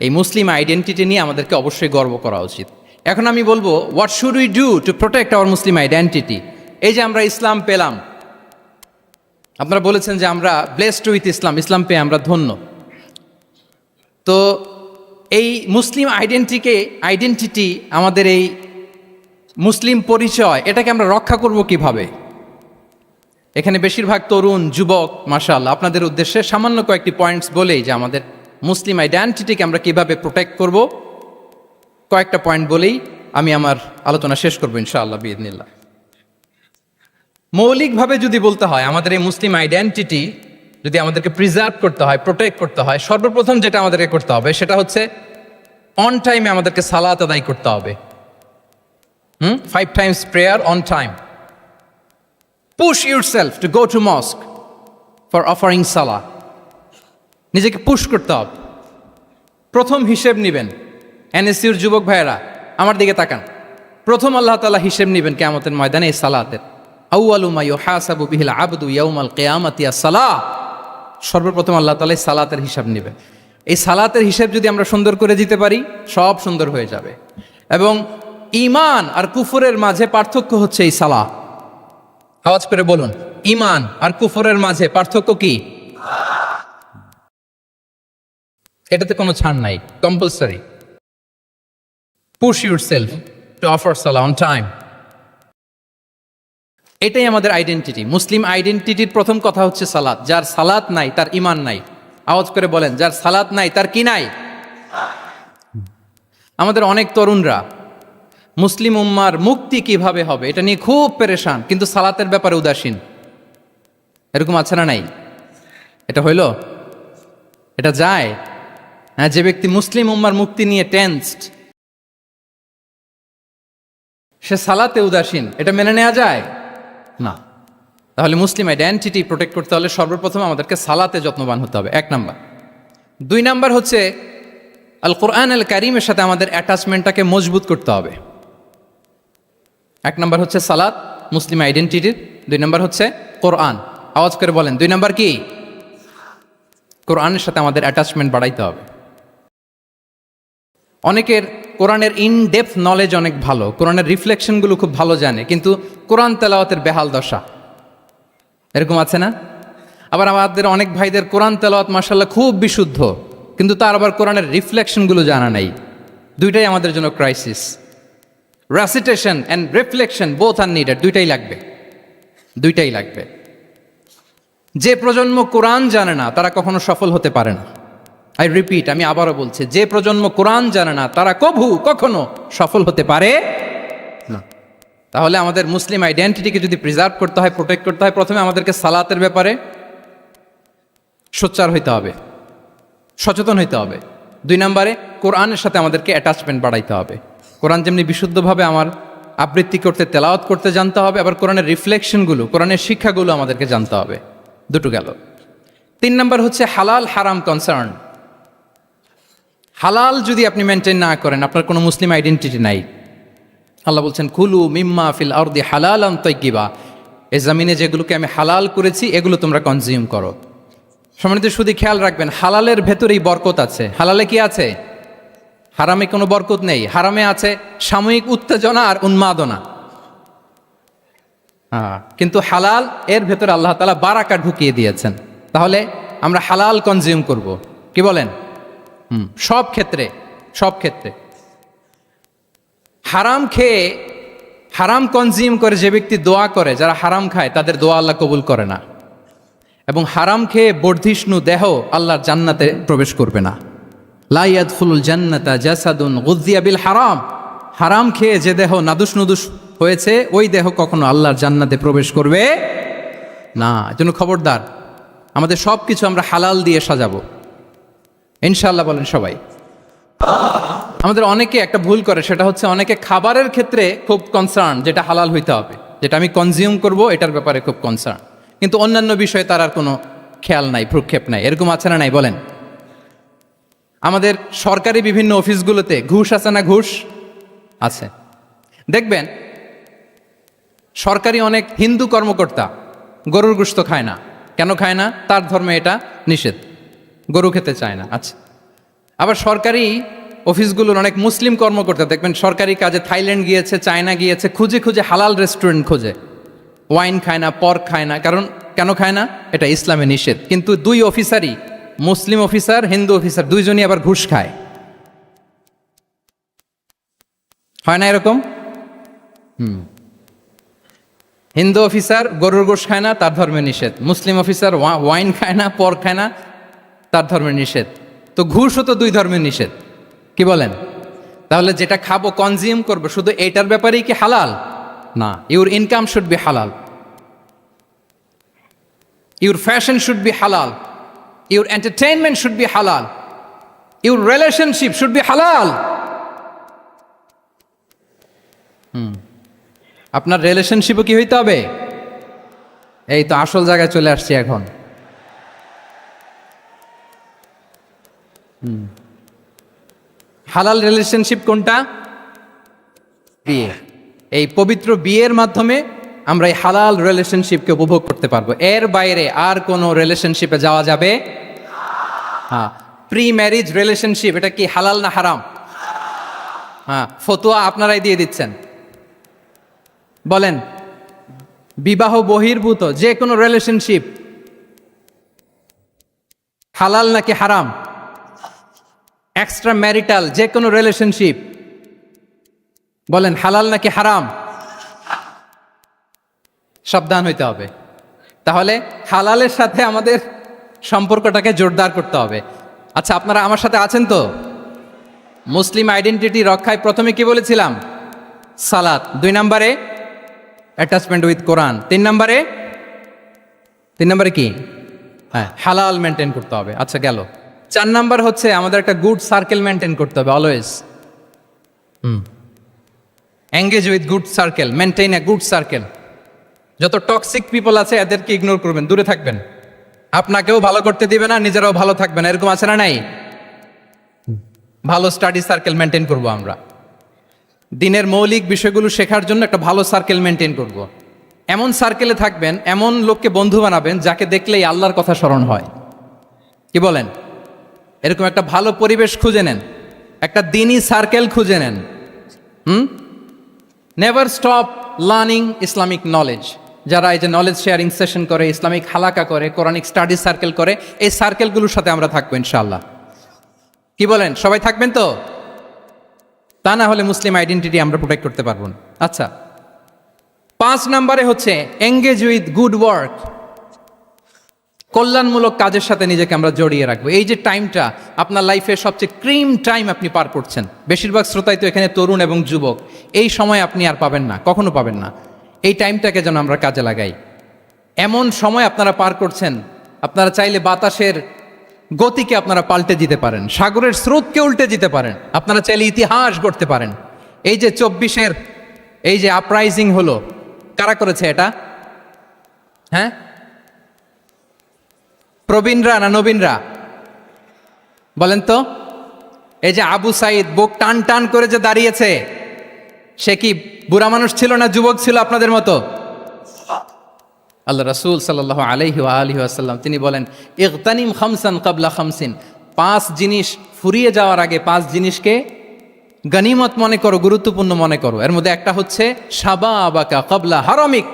এই মুসলিম আইডেন্টিটি নিয়ে আমাদেরকে অবশ্যই গর্ব করা উচিত। এখন আমি বলবো, what should we do to protect our Muslim identity? এই যে আমরা ইসলাম পেলাম, আপনারা বলেছেন যে আমরা ব্লেসড উইথ ইসলাম, ইসলাম পেয়ে আমরা ধন্য। তো এই মুসলিম আইডেন্টিটি, আমাদের এই মুসলিম পরিচয়, এটাকে আমরা রক্ষা করব কিভাবে? এখানে বেশিরভাগ তরুণ যুবক, মাশাআল্লাহ, আপনাদের উদ্দেশ্যে সামান্য কয়েকটি পয়েন্টস বলেই যে আমাদের মুসলিম আইডেন্টিটিকে আমরা কিভাবে প্রোটেক্ট করব, কয়েকটা পয়েন্ট বলেই আমি আমার আলোচনা শেষ করবো ইনশাআল্লাহ বিইذনিল্লাহ। মৌলিকভাবে যদি বলতে হয়, আমাদের এই মুসলিম আইডেন্টিটি যদি আমাদেরকে প্রিজার্ভ করতে হয়, প্রোটেক্ট করতে হয়, সর্বপ্রথম যেটা আমাদেরকে করতে হবে সেটা হচ্ছে অন টাইমে আমাদেরকে সালাত আদায় করতে হবে। 5 times prayer on time. Push yourself to go to mosque for offering salah. নিজেকে পুশ করতে হবে। প্রথম হিসেব নিবেন। এনএসইউর যুবক ভাইয়েরা আমার দিকে তাকান। প্রথম আল্লাহ তাআলা হিসেব নিবেন কিয়ামতের ময়দানে এই সালাতের। আউয়ালু মা ইউহাসাবু বিহিল আবদু ইয়াউমাল কিয়ামাতি আস-সালাহ। সর্বপ্রথম আল্লাহ তাআলা এই সালাতের হিসাব নেবে। এই সালাতের হিসাব যদি আমরা সুন্দর করে দিতে পারি, সব সুন্দর হয়ে যাবে। এবং ঈমান আর কুফরের মাঝে পার্থক্য হচ্ছে এই সালাহ। আওয়াজ করে বলুন, ঈমান আর কুফরের মাঝে পার্থক্য কি? এটাতে কোনো ছাড় নাই, compulsory. Push yourself to offer Salah on time. এটাই আমাদের আইডেন্টিটি। মুসলিম আইডেন্টিটির প্রথম কথা হচ্ছে সালাত। যার সালাত নাই তার ঈমান নাই। আওয়াজ করে বলেন, যার সালাত নাই তার কি নাই? আমাদের অনেক তরুণরা মুসলিম উম্মার মুক্তি কিভাবে হবে এটা নিয়ে খুব পেরেশান, কিন্তু সালাতের ব্যাপারে উদাসীন। এরকম আছে না নাই? এটা হইল? এটা যায়? হ্যাঁ, যে ব্যক্তি মুসলিম উম্মার মুক্তি নিয়ে টেন্সড, সে সালাতে উদাসীন, এটা মেনে নেওয়া যায় না। তাহলে মুসলিম আইডেন্টিটি প্রোটেক্ট করতে হলে সর্বপ্রথম আমাদেরকে সালাতে যত্নবান হতে হবে, 1 নাম্বার। 2 নাম্বার হচ্ছে আল কোরআন আল কারীমের সাথে আমাদের অ্যাটাচমেন্টটাকে মজবুত করতে হবে। 1 নাম্বার হচ্ছে সালাত, মুসলিম আইডেন্টিটির। 2 নাম্বার হচ্ছে কোরআন। আওয়াজ করে বলেন, 2 নাম্বার কি? কোরআনের সাথে আমাদের অ্যাটাচমেন্ট বাড়াইতে হবে। অনেকের কোরআনের ইন ডেপথ নলেজ অনেক ভালো, কোরআনের রিফ্লেকশনগুলো খুব ভালো জানে, কিন্তু কোরআন তেলাওয়াতের বেহাল দশা। এরকম আছে না? আবার আমাদের অনেক ভাইদের কোরআন তেলাওয়াত মাশাআল্লাহ খুব বিশুদ্ধ, কিন্তু তার আবার কোরআনের রিফ্লেকশনগুলো জানা নাই। দুইটাই আমাদের জন্য crisis. Recitation and reflection both are needed, দুইটাই লাগবে, দুইটাই লাগবে। যে প্রজন্ম কোরআন জানে না তারা কখনো সফল হতে পারে না। আই রিপিট, আমি আবারও বলছি, যে প্রজন্ম কোরআন জানে না তারা কখনো সফল হতে পারে না। তাহলে আমাদের মুসলিম আইডেন্টিটিকে যদি প্রিজার্ভ করতে হয়, প্রোটেক্ট করতে হয়, প্রথমে আমাদেরকে সালাতের ব্যাপারে সোচ্চার হইতে হবে, সচেতন হইতে হবে। 2 নম্বরে কোরআনের সাথে আমাদেরকে অ্যাটাচমেন্ট বাড়াইতে হবে। কোরআন যেমনি বিশুদ্ধভাবে আমার আবৃত্তি করতে, তেলাওয়াত করতে জানতে হবে, আবার কোরআনের রিফ্লেকশনগুলো, কোরআনের শিক্ষাগুলো আমাদেরকে জানতে হবে। দুটো গেল। 3 নম্বর হচ্ছে হালাল হারাম কনসার্ন। হালাল যদি আপনি মেনটেন না করেন, আপনার কোনো মুসলিম আইডেন্টিটি নাই। আল্লাহ বলছেন কুলু মিম্মা ফিল আরদি হালালান তাইয়্যিবা, এই জমিনে যেগুলোকে আমি হালাল করেছি এগুলো তোমরা কনজিউম করো। সম্মানিত শুধু খেয়াল রাখবেন, হালালের ভেতরেই বরকত আছে। হালালে কি আছে? হারামে কোনো বরকত নেই। হারামে আছে সাময়িক উত্তেজনা আর উন্মাদনা। কিন্তু হালাল, এর ভেতরে আল্লাহ তাআলা বারাকা ঢুকিয়ে দিয়েছেন। তাহলে আমরা হালাল কনজিউম করব, কি বলেন? সব ক্ষেত্রে, সব ক্ষেত্রে। হারাম খেয়ে, হারাম কনজিউম করে যে ব্যক্তি দোয়া করে, যারা হারাম খায় তাদের দোয়া আল্লাহ কবুল করে না। এবং হারাম খেয়ে বর্ধিষ্ণু দেহ আল্লাহর জান্নাতে প্রবেশ করবে না। লা ইয়াদখুলুল জান্নাতা জাসাদুন গুযিয়া বিল হারাম। হারাম খেয়ে যে দেহ নাদুস নুদুস হয়েছে, ওই দেহ কখনো আল্লাহর জান্নাতে প্রবেশ করবে না। এজন্য খবরদার, আমাদের সব কিছু আমরা হালাল দিয়ে সাজাবো ইনশাআল্লাহ। বলেন সবাই। আমাদের অনেকে একটা ভুল করে, সেটা হচ্ছে অনেকে খাবারের ক্ষেত্রে খুব কনসার্ন, যেটা হালাল হইতে হবে, যেটা আমি কনজিউম করব এটার ব্যাপারে খুব কনসার্ন, কিন্তু অন্যান্য বিষয়ে তার আর কোনো খেয়াল নাই, ভ্রুক্ষেপ নাই। এরকম আছে না নাই বলেন? আমাদের সরকারি বিভিন্ন অফিসগুলোতে ঘুষ আছে না? ঘুষ আছে। দেখবেন সরকারি অনেক হিন্দু কর্মকর্তা গরুর গোশত খায় না। কেন খায় না? তার ধর্মে এটা নিষেধ, গরু খেতে চায় না। আচ্ছা, আবার সরকারি অফিসগুলোর অনেক মুসলিম কর্মকর্তা দেখবেন সরকারি কাজে থাইল্যান্ড গিয়েছে, চায়না গিয়েছে, খুঁজে খুঁজে হালাল রেস্টুরেন্ট খোঁজে। ওয়াইন খায় না, পর্ক খায় না। কারণ কেন খায় না? এটা ইসলামে নিষেধ। কিন্তু 2 অফিসারই, মুসলিম অফিসার, হিন্দু অফিসার, দুইজনই আবার ঘুষ খায়। হয় না এরকম? হিন্দু অফিসার গরুর গোশ খায় না, তার ধর্মে নিষেধ। মুসলিম অফিসার ওয়াইন খায় না, পর্ক খায় না, তার ধর্মে নিষেধ। তো ঘুষও তো 2 ধর্মের নিষেধ, কি বলেন? তাহলে যেটা খাবো, কনজিউম করবো, শুধু এইটার ব্যাপারেই কি হালাল? না। ইউর ইনকাম শুড বি হালাল, ইউর ফ্যাশন শুড বি হালাল, ইউর এন্টারটেইনমেন্ট শুড বি হালাল, ইউর রিলেশনশিপ শুড বি হালাল। আপনার রিলেশনশিপও কি হইতে হবে? এই তো আসল জায়গায় চলে আসছি এখন। হালাল রিলেশনশিপ কোনটা? বিয়ে। এই পবিত্র বিয়ের মাধ্যমে আমরা এই হালাল রিলেশনশিপকে উপভোগ করতে পারবো। এর বাইরে আর কোনো রিলেশনশিপে যাওয়া যাবে? হ্যাঁ। প্রি ম্যারিজ রিলেশনশিপ, এটা কি হালাল না হারাম? হ্যাঁ, ফতোয়া আপনারাই দিয়ে দিচ্ছেন। বলেন, বিবাহ বহির্ভূত যে কোনো রিলেশনশিপ হালাল নাকি হারাম? এক্সট্রা ম্যারিটাল যে কোনো রিলেশনশিপ বলেন হালাল নাকি হারাম? সাবধান হইতে হবে। তাহলে হালালের সাথে আমাদের সম্পর্কটাকে জোরদার করতে হবে। আচ্ছা, আপনারা আমার সাথে আছেন তো? মুসলিম আইডেন্টিটি রক্ষায় প্রথমে কি বলেছিলাম? সালাত। 2 নম্বরে অ্যাটাচমেন্ট উইথ কোরআন। 3 নম্বরে কি? হ্যাঁ, হালাল মেনটেন করতে হবে। আচ্ছা গেল। 4 নম্বর হচ্ছে আমাদের একটা গুড সার্কেল মেনটেন করতে হবে always. Engage with good circle, maintain a good circle. যত টক্সিক পিপল আছে এদেরকে ইগনোর করবেন, দূরে থাকবেন। আপনাকেও ভালো করতে দিবে না, নিজেরাও ভালো থাকবেন। এরকম আছে না নাই? ভালো স্টাডি সার্কেল মেনটেন করব আমরা। দিনের মৌলিক বিষয়গুলো শেখার জন্য একটা ভালো সার্কেল মেনটেন করব। এমন সার্কেলে থাকবেন, এমন লোককে বন্ধু বানাবেন যাকে দেখলেই আল্লাহর কথা স্মরণ হয়, কি বলেন? এরকম একটা ভালো পরিবেশ খুঁজে নেন, একটা দিনী সার্কেল খুঁজে নেন। Never stop learning Islamic knowledge. যারা এই যে নলেজ শেয়ারিং সেশন করে, ইসলামিক হালাকা করে, কোরআনিক স্টাডি সার্কেল করে, এই সার্কেলগুলোর সাথে আমরা থাকবো ইনশাআল্লাহ। কি বলেন, সবাই থাকবেন তো? তা না হলে মুসলিম আইডেন্টিটি আমরা প্রোটেক্ট করতে পারবো না। আচ্ছা, 5 নম্বরে হচ্ছে এঙ্গেজ উইথ গুড ওয়ার্ক, কল্যাণমূলক কাজের সাথে নিজেকে আমরা জড়িয়ে রাখবো। এই যে টাইমটা আপনার লাইফের সবচেয়ে ক্রিম টাইম আপনি পার করছেন, বেশিরভাগ শ্রোতাই তো এখানে তরুণ এবং যুবক, এই সময় আপনি আর পাবেন না, কখনো পাবেন না। এই টাইমটাকে যেন আমরা কাজে লাগাই। এমন সময় আপনারা পার করছেন, আপনারা চাইলে বাতাসের গতিকে আপনারা পাল্টে দিতে পারেন, সাগরের স্রোতকে উল্টে দিতে পারেন, আপনারা চাইলে ইতিহাস গড়তে পারেন। এই যে 24-এর এই যে আপরাইজিং হলো, কারা করেছে এটা? হ্যাঁ, প্রবীণরা না নবীনরা? বলেন তো। এই যে আবু সাইদ বুক টান টান করে যে দাঁড়িয়েছে, সে কি বুড়া মানুষ ছিল না যুবক ছিল আপনাদের মতো? আল্লাহ রাসূল সাল্লাল্লাহু আলাইহি ওয়া আলিহি ওয়াসাল্লাম তিনি বলেন, ইগতানিম খামসান ক্বাবলা খামসিন, 5 জিনিস ফুরিয়ে যাওয়ার আগে 5 জিনিসকে গনিমত মনে করো, গুরুত্বপূর্ণ মনে করো। এর মধ্যে একটা হচ্ছে শাবাবাকা ক্বাবলা হারামিক,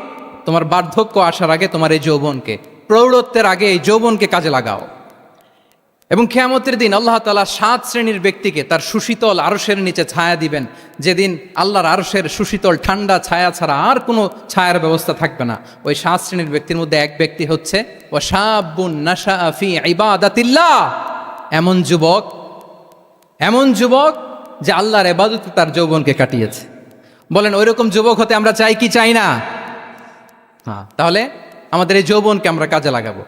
তোমার বার্ধক্য আসার আগে তোমার এই যৌবনকে, প্রৌঢ়ত্বের আগে এই যৌবনকে কাজে লাগাও। এবং কিয়ামতের দিন আল্লাহ তাআলা 7 শ্রেণীর ব্যক্তিকে তার সুশীতল আরশের নিচে ছায়া দিবেন, যেদিন আল্লাহর আরশের সুশীতল ঠান্ডা ছায়া ছাড়া আর কোনো ছায়ার ব্যবস্থা থাকবে না। ওই 7 শ্রেণীর ব্যক্তির মধ্যে এক ব্যক্তি হচ্ছে ওয়াশাবুন নাশাআ ফি ইবাদাতিল্লাহ, এমন যুবক যে আল্লাহর ইবাদতে তার যৌবনকে কাটিয়েছে। বলেন ওইরকম যুবক হতে আমরা চাই কি চাই না? হ্যাঁ, তাহলে আমাদের এই যৌবনকে আমরা কাজে লাগাবো।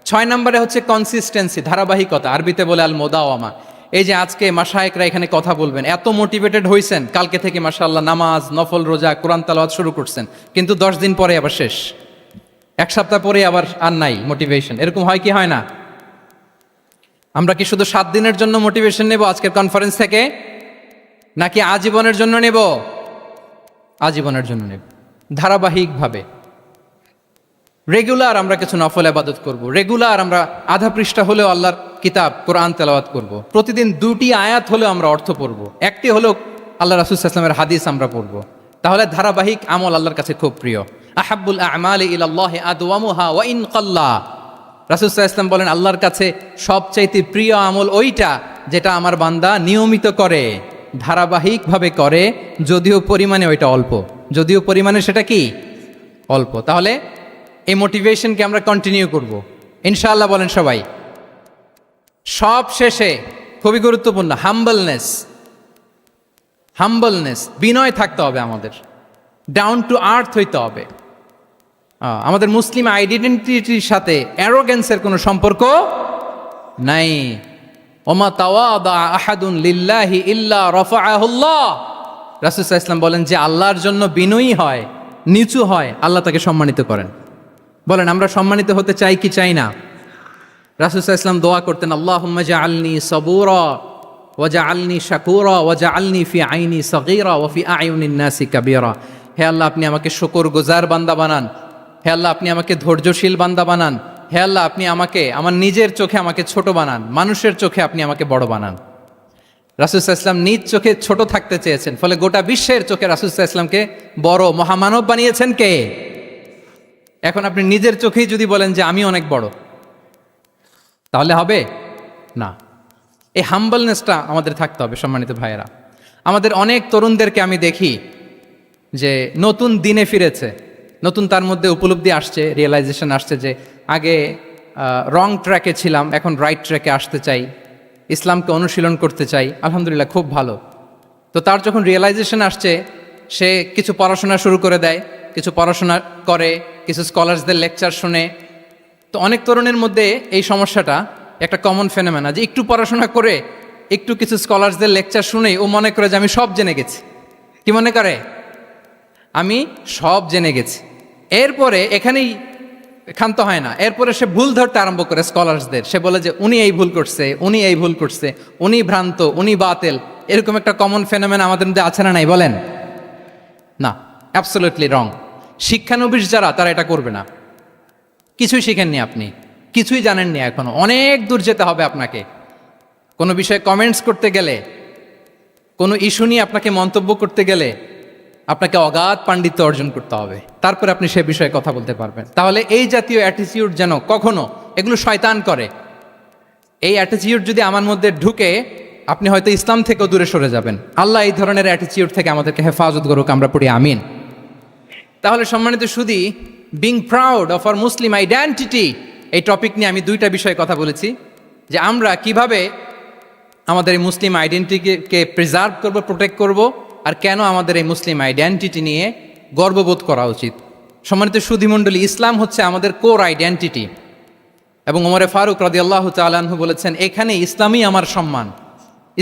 6 নম্বরে হচ্ছে কনসিস্টেন্সি, ধারাবাহিকতা, আরবিতে বলে আল মোদাওয়ামা। এই যে আজকে মাশায়েখরা এখানে কথা বলবেন, এত মোটিভেটেড হয়েছেন, কালকে থেকে মাশাআল্লাহ নামাজ, নফল রোজা, কোরআন তেলাওয়াত শুরু করছেন, কিন্তু 10 দিন পরে আবার শেষ, 1 সপ্তাহ পরে আবার আর নাই মোটিভেশন। এরকম হয় কি হয় না? আমরা কি শুধু 7 দিনের জন্য মোটিভেশন নেব আজকের কনফারেন্স থেকে, নাকি আজীবনের জন্য নেব? আজীবনের জন্য নেব। ধারাবাহিকভাবে রেগুলার আমরা কিছু নফল ইবাদত করব, রেগুলার আমরা আধা পৃষ্ঠা হলেও আল্লাহর কিতাব কোরআন তেলাওয়াত করব, প্রতিদিন 2টি আয়াত হলেও আমরা অর্থ পড়ব, একটি হলেও আল্লাহ রাসূল সাল্লাল্লাহু আলাইহি ওয়াসাল্লামের হাদিস আমরা পড়ব। তাহলে ধারাবাহিক আমল আল্লাহর কাছে খুব প্রিয়। আহাব্বুল আমালি ইলাল্লাহি আদওয়ামুহা ওয়া ইন কাল্লা, রাসূল সাল্লাল্লাহু আলাইহি ওয়াসাল্লাম বলেন আল্লাহর কাছে সবচাইতে প্রিয় আমল ওইটা যেটা আমার বান্দা নিয়মিত করে, ধারাবাহিকভাবে করে, যদিও পরিমাণে ওইটা অল্প, যদিও পরিমাণে সেটা কি অল্প। তাহলে এই মোটিভেশনকে আমরা কন্টিনিউ করব ইনশাআল্লাহ। বলেন সবাই। সব শেষে খুবই গুরুত্বপূর্ণ হাম্বলনেস, বিনয় থাকতে হবে আমাদের, ডাউন টু আর্থ হইতে হবে। আমাদের মুসলিম আইডেন্টিটির সাথে অ্যারোগেন্সের কোনো সম্পর্ক নাই। ওমা তাওয়াদা আহাদুন লিল্লাহি ইল্লা রাফাআহুল্লাহ, রাসূল সাল্লাল্লাহু আলাইহি ওয়াসাল্লাম বলেন যে আল্লাহর জন্য বিনয়ী হয়, নিচু হয়, আল্লাহ তাকে সম্মানিত করেন। বলেন আমরা সম্মানিত হতে চাই কি চাই না? রাসূল সাল্লাল্লাহু আলাইহি ওয়াসাল্লাম দোয়া করতেন, আল্লাহুম্মা জাআলনি সাবুরা ওয়া জাআলনি শাকুরা ওয়া জাআলনি ফি আইনি সাগীরা ওয়া ফি আয়ুনিন নাসি কাবীরা। হে আল্লাহ, আপনি আমাকে শুকরগুজার বান্দা বানান, হে আল্লাহ আপনি আমাকে ধৈর্যশীল বান্দা বানান, হে আল্লাহ আপনি আমাকে আমার নিজের চোখে আমাকে ছোট বানান, মানুষের চোখে আপনি আমাকে বড় বানান। রাসূল সাল্লাল্লাহু আলাইহি ওয়াসাল্লাম নিজ চোখে ছোট থাকতে চেয়েছেন, ফলে গোটা বিশ্বের চোখে রাসূল সাল্লাল্লাহু আলাইহি ওয়াসাল্লামকে বড় মহামানব বানিয়েছেন কে? এখন আপনি নিজের চোখেই যদি বলেন যে আমি অনেক বড়, তাহলে হবে না। এই হাম্বলনেসটা আমাদের থাকতে হবে। সম্মানিত ভাইয়েরা, আমাদের অনেক তরুণদেরকে আমি দেখি যে নতুন দিনে ফিরেছে, নতুন তার মধ্যে উপলব্ধি আসছে, রিয়েলাইজেশন আসছে যে আগে রং ট্র্যাকে ছিলাম, এখন রাইট ট্র্যাকে আসতে চাই, ইসলামকে অনুশীলন করতে চাই। আলহামদুলিল্লাহ, খুব ভালো। তো তার যখন রিয়েলাইজেশন আসছে, সে কিছু পড়াশোনা শুরু করে দেয়, কিছু পড়াশোনা করে, কিছু স্কলার্সদের লেকচার শুনে। তো অনেক তরুণের মধ্যে এই সমস্যাটা একটা কমন ফেনোমেনা, যে একটু পড়াশোনা করে, একটু কিছু স্কলার্সদের লেকচার শুনেই ও মনে করে যে আমি সব জেনে গেছি। কি মনে করে? আমি সব জেনে গেছি। এরপরে এখানেই ক্ষান্ত হয় না, এরপরে সে ভুল ধরতে আরম্ভ করে স্কলার্সদের। সে বলে যে উনি এই ভুল করছে, উনি এই ভুল করছে, উনি ভ্রান্ত, উনি বাতেল। এরকম একটা কমন ফেনোমেনা আমাদের মধ্যে আছে না নাই? বলেন না, অ্যাবসলিউটলি রং। শিক্ষানবিশ যারা, তারা এটা করবে না। কিছুই শিখেননি আপনি, কিছুই জানেননি এখনো, অনেক দূর যেতে হবে আপনাকে। কোনো বিষয়ে কমেন্টস করতে গেলে, কোনো ইস্যু নিয়ে আপনাকে মন্তব্য করতে গেলে আপনাকে অগাধ পাণ্ডিত্য অর্জন করতে হবে, তারপরে আপনি সে বিষয়ে কথা বলতে পারবেন। তাহলে এই জাতীয় অ্যাটিটিউড যেন কখনো, এগুলো শয়তান করে, এই অ্যাটিটিউড যদি আমার মধ্যে ঢুকে আপনি হয়তো ইসলাম থেকেও দূরে সরে যাবেন। আল্লাহ এই ধরনের অ্যাটিটিউড থেকে আমাদেরকে হেফাজত করুক, আমরা পড়ি আমিন। তাহলে সম্মানিত সুধী, being proud of our Muslim identity, এই টপিক নিয়ে আমি দুইটা বিষয়ে কথা বলেছি, যে আমরা কিভাবে আমাদের এই মুসলিম আইডেন্টিটিকে প্রিজার্ভ করব, প্রোটেক্ট করব, আর কেন আমাদের এই মুসলিম আইডেন্টিটি নিয়ে গর্ববোধ করা উচিত। সম্মানিত সুধীমণ্ডলী, ইসলাম হচ্ছে আমাদের কোর আইডেন্টিটি, এবং ওমরে ফারুক রাদিয়াল্লাহু তাআলা আনহু বলেছেন, এখানে ইসলামই আমার সম্মান,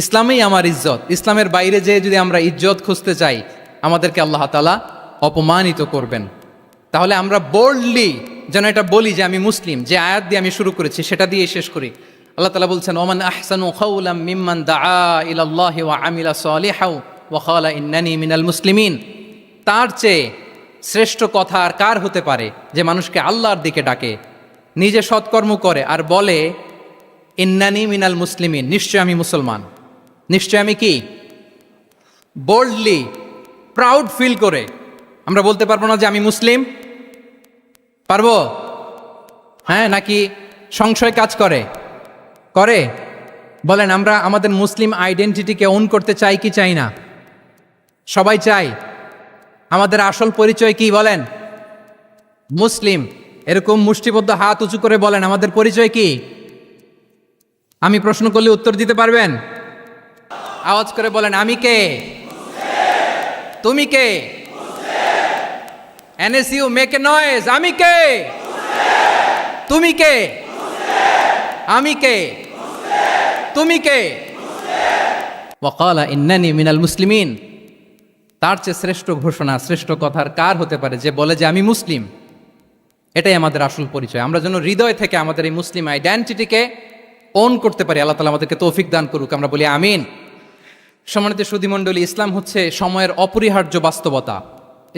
ইসলামই আমার ইজ্জত। ইসলামের বাইরে যেয়ে যদি আমরা ইজ্জত খুঁজতে চাই, আমাদেরকে আল্লাহ তাআলা অপমানিত করবেন। তাহলে আমরা বোল্ডলি যেন এটা বলি যে আমি মুসলিম। যে আয়াত দিয়ে আমি শুরু করেছি সেটা দিয়ে শেষ করি। আল্লাহ তাআলা বলছেন, ওমান আহসানু কাওলাম মিম্মান দাআ ইলাল্লাহি ওয়া আমিলা সালিহাও ওয়া ক্বালা ইন্নানি মিনাল মুসলিমিন। তার চেয়ে শ্রেষ্ঠ কথা আর কার হতে পারে যে মানুষকে আল্লাহর দিকে ডাকে, নিজে সৎকর্ম করে আর বলে ইন্নানি মিনাল মুসলিমিন, নিশ্চয় আমি মুসলমান। নিশ্চয় আমি কি? বোল্ডলি, প্রাউড ফিল করে আমরা বলতে পারবো না যে আমি মুসলিম? পারবো? হ্যাঁ, নাকি সংশয় কাজ করে? করে? বলেন, আমরা আমাদের মুসলিম আইডেন্টিটিকে ওন করতে চাই কি চাই না? সবাই চাই। আমাদের আসল পরিচয় কি বলেন? মুসলিম। এরকম মুষ্টিবদ্ধ হাত উঁচু করে বলেন, আমাদের পরিচয় কি? আমি প্রশ্ন করলে উত্তর দিতে পারবেন? আওয়াজ করে বলেন, আমি কে? তুমি কে? এনএসইউ মেক এ নয়েজ, আমি কে? তুমি কে? আমি কে? তুমি কে? ওয়াকালা ইন্নানি মিনাল মুসলিমিন। তার চেয়ে শ্রেষ্ঠ ঘোষণা, শ্রেষ্ঠ কথার কার হতে পারে যে বলে যে আমি মুসলিম? এটাই আমাদের আসল পরিচয়। আমরা যেন হৃদয় থেকে আমাদের এই মুসলিম আইডেন্টিটিকে ওন করতে পারি। আল্লাহ তাআলা আমাদেরকে তৌফিক দান করুক, আমরা বলি আমিন। সম্মানিত সুধীমণ্ডলী, ইসলাম হচ্ছে সময়ের অপরিহার্য বাস্তবতা।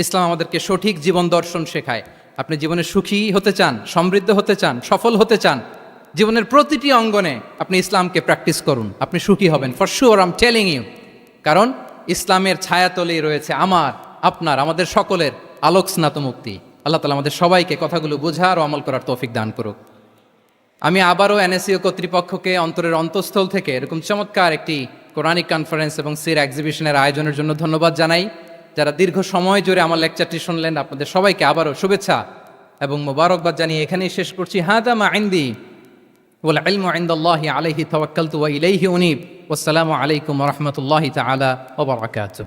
ইসলাম আমাদেরকে সঠিক জীবন দর্শন শেখায়। আপনি জীবনে সুখী হতে চান, সমৃদ্ধ হতে চান, সফল হতে চান, জীবনের প্রতিটি অঙ্গনে আপনি ইসলামকে প্র্যাকটিস করুন, আপনি সুখী হবেন, for sure, I am telling you. কারণ ইসলামের ছায়াতলেই রয়েছে আমার, আপনার, আমাদের সকলের আলোক স্নাত মুক্তি। আল্লাহ তাআলা আমাদের সবাইকে কথাগুলো বোঝার ও আমল করার তৌফিক দান করুক। আমি আবারও এনএসইউ কর্তৃপক্ষকে অন্তরের অন্তঃস্থল থেকে এরকম চমৎকার একটি কোরআনিক কনফারেন্স এবং সির এক্সিবিশনের আয়োজনের জন্য ধন্যবাদ জানাই। যারা দীর্ঘ সময় জুড়ে আমার লেকচারটি শুনলেন, আপনাদের সবাইকে আবারও শুভেচ্ছা এবং মোবারকবাদ জানিয়ে এখানেই শেষ করছি। হাদা মা ইনদি ওয়াল ইলমু ইনদাল্লাহি আলাইহি তাওয়াক্কালতু ওয়া ইলাইহি উনীব। ওয়াসসালামু আলাইকুম ওয়া রাহমাতুল্লাহি তাআলা ওয়া বারাকাতুহু।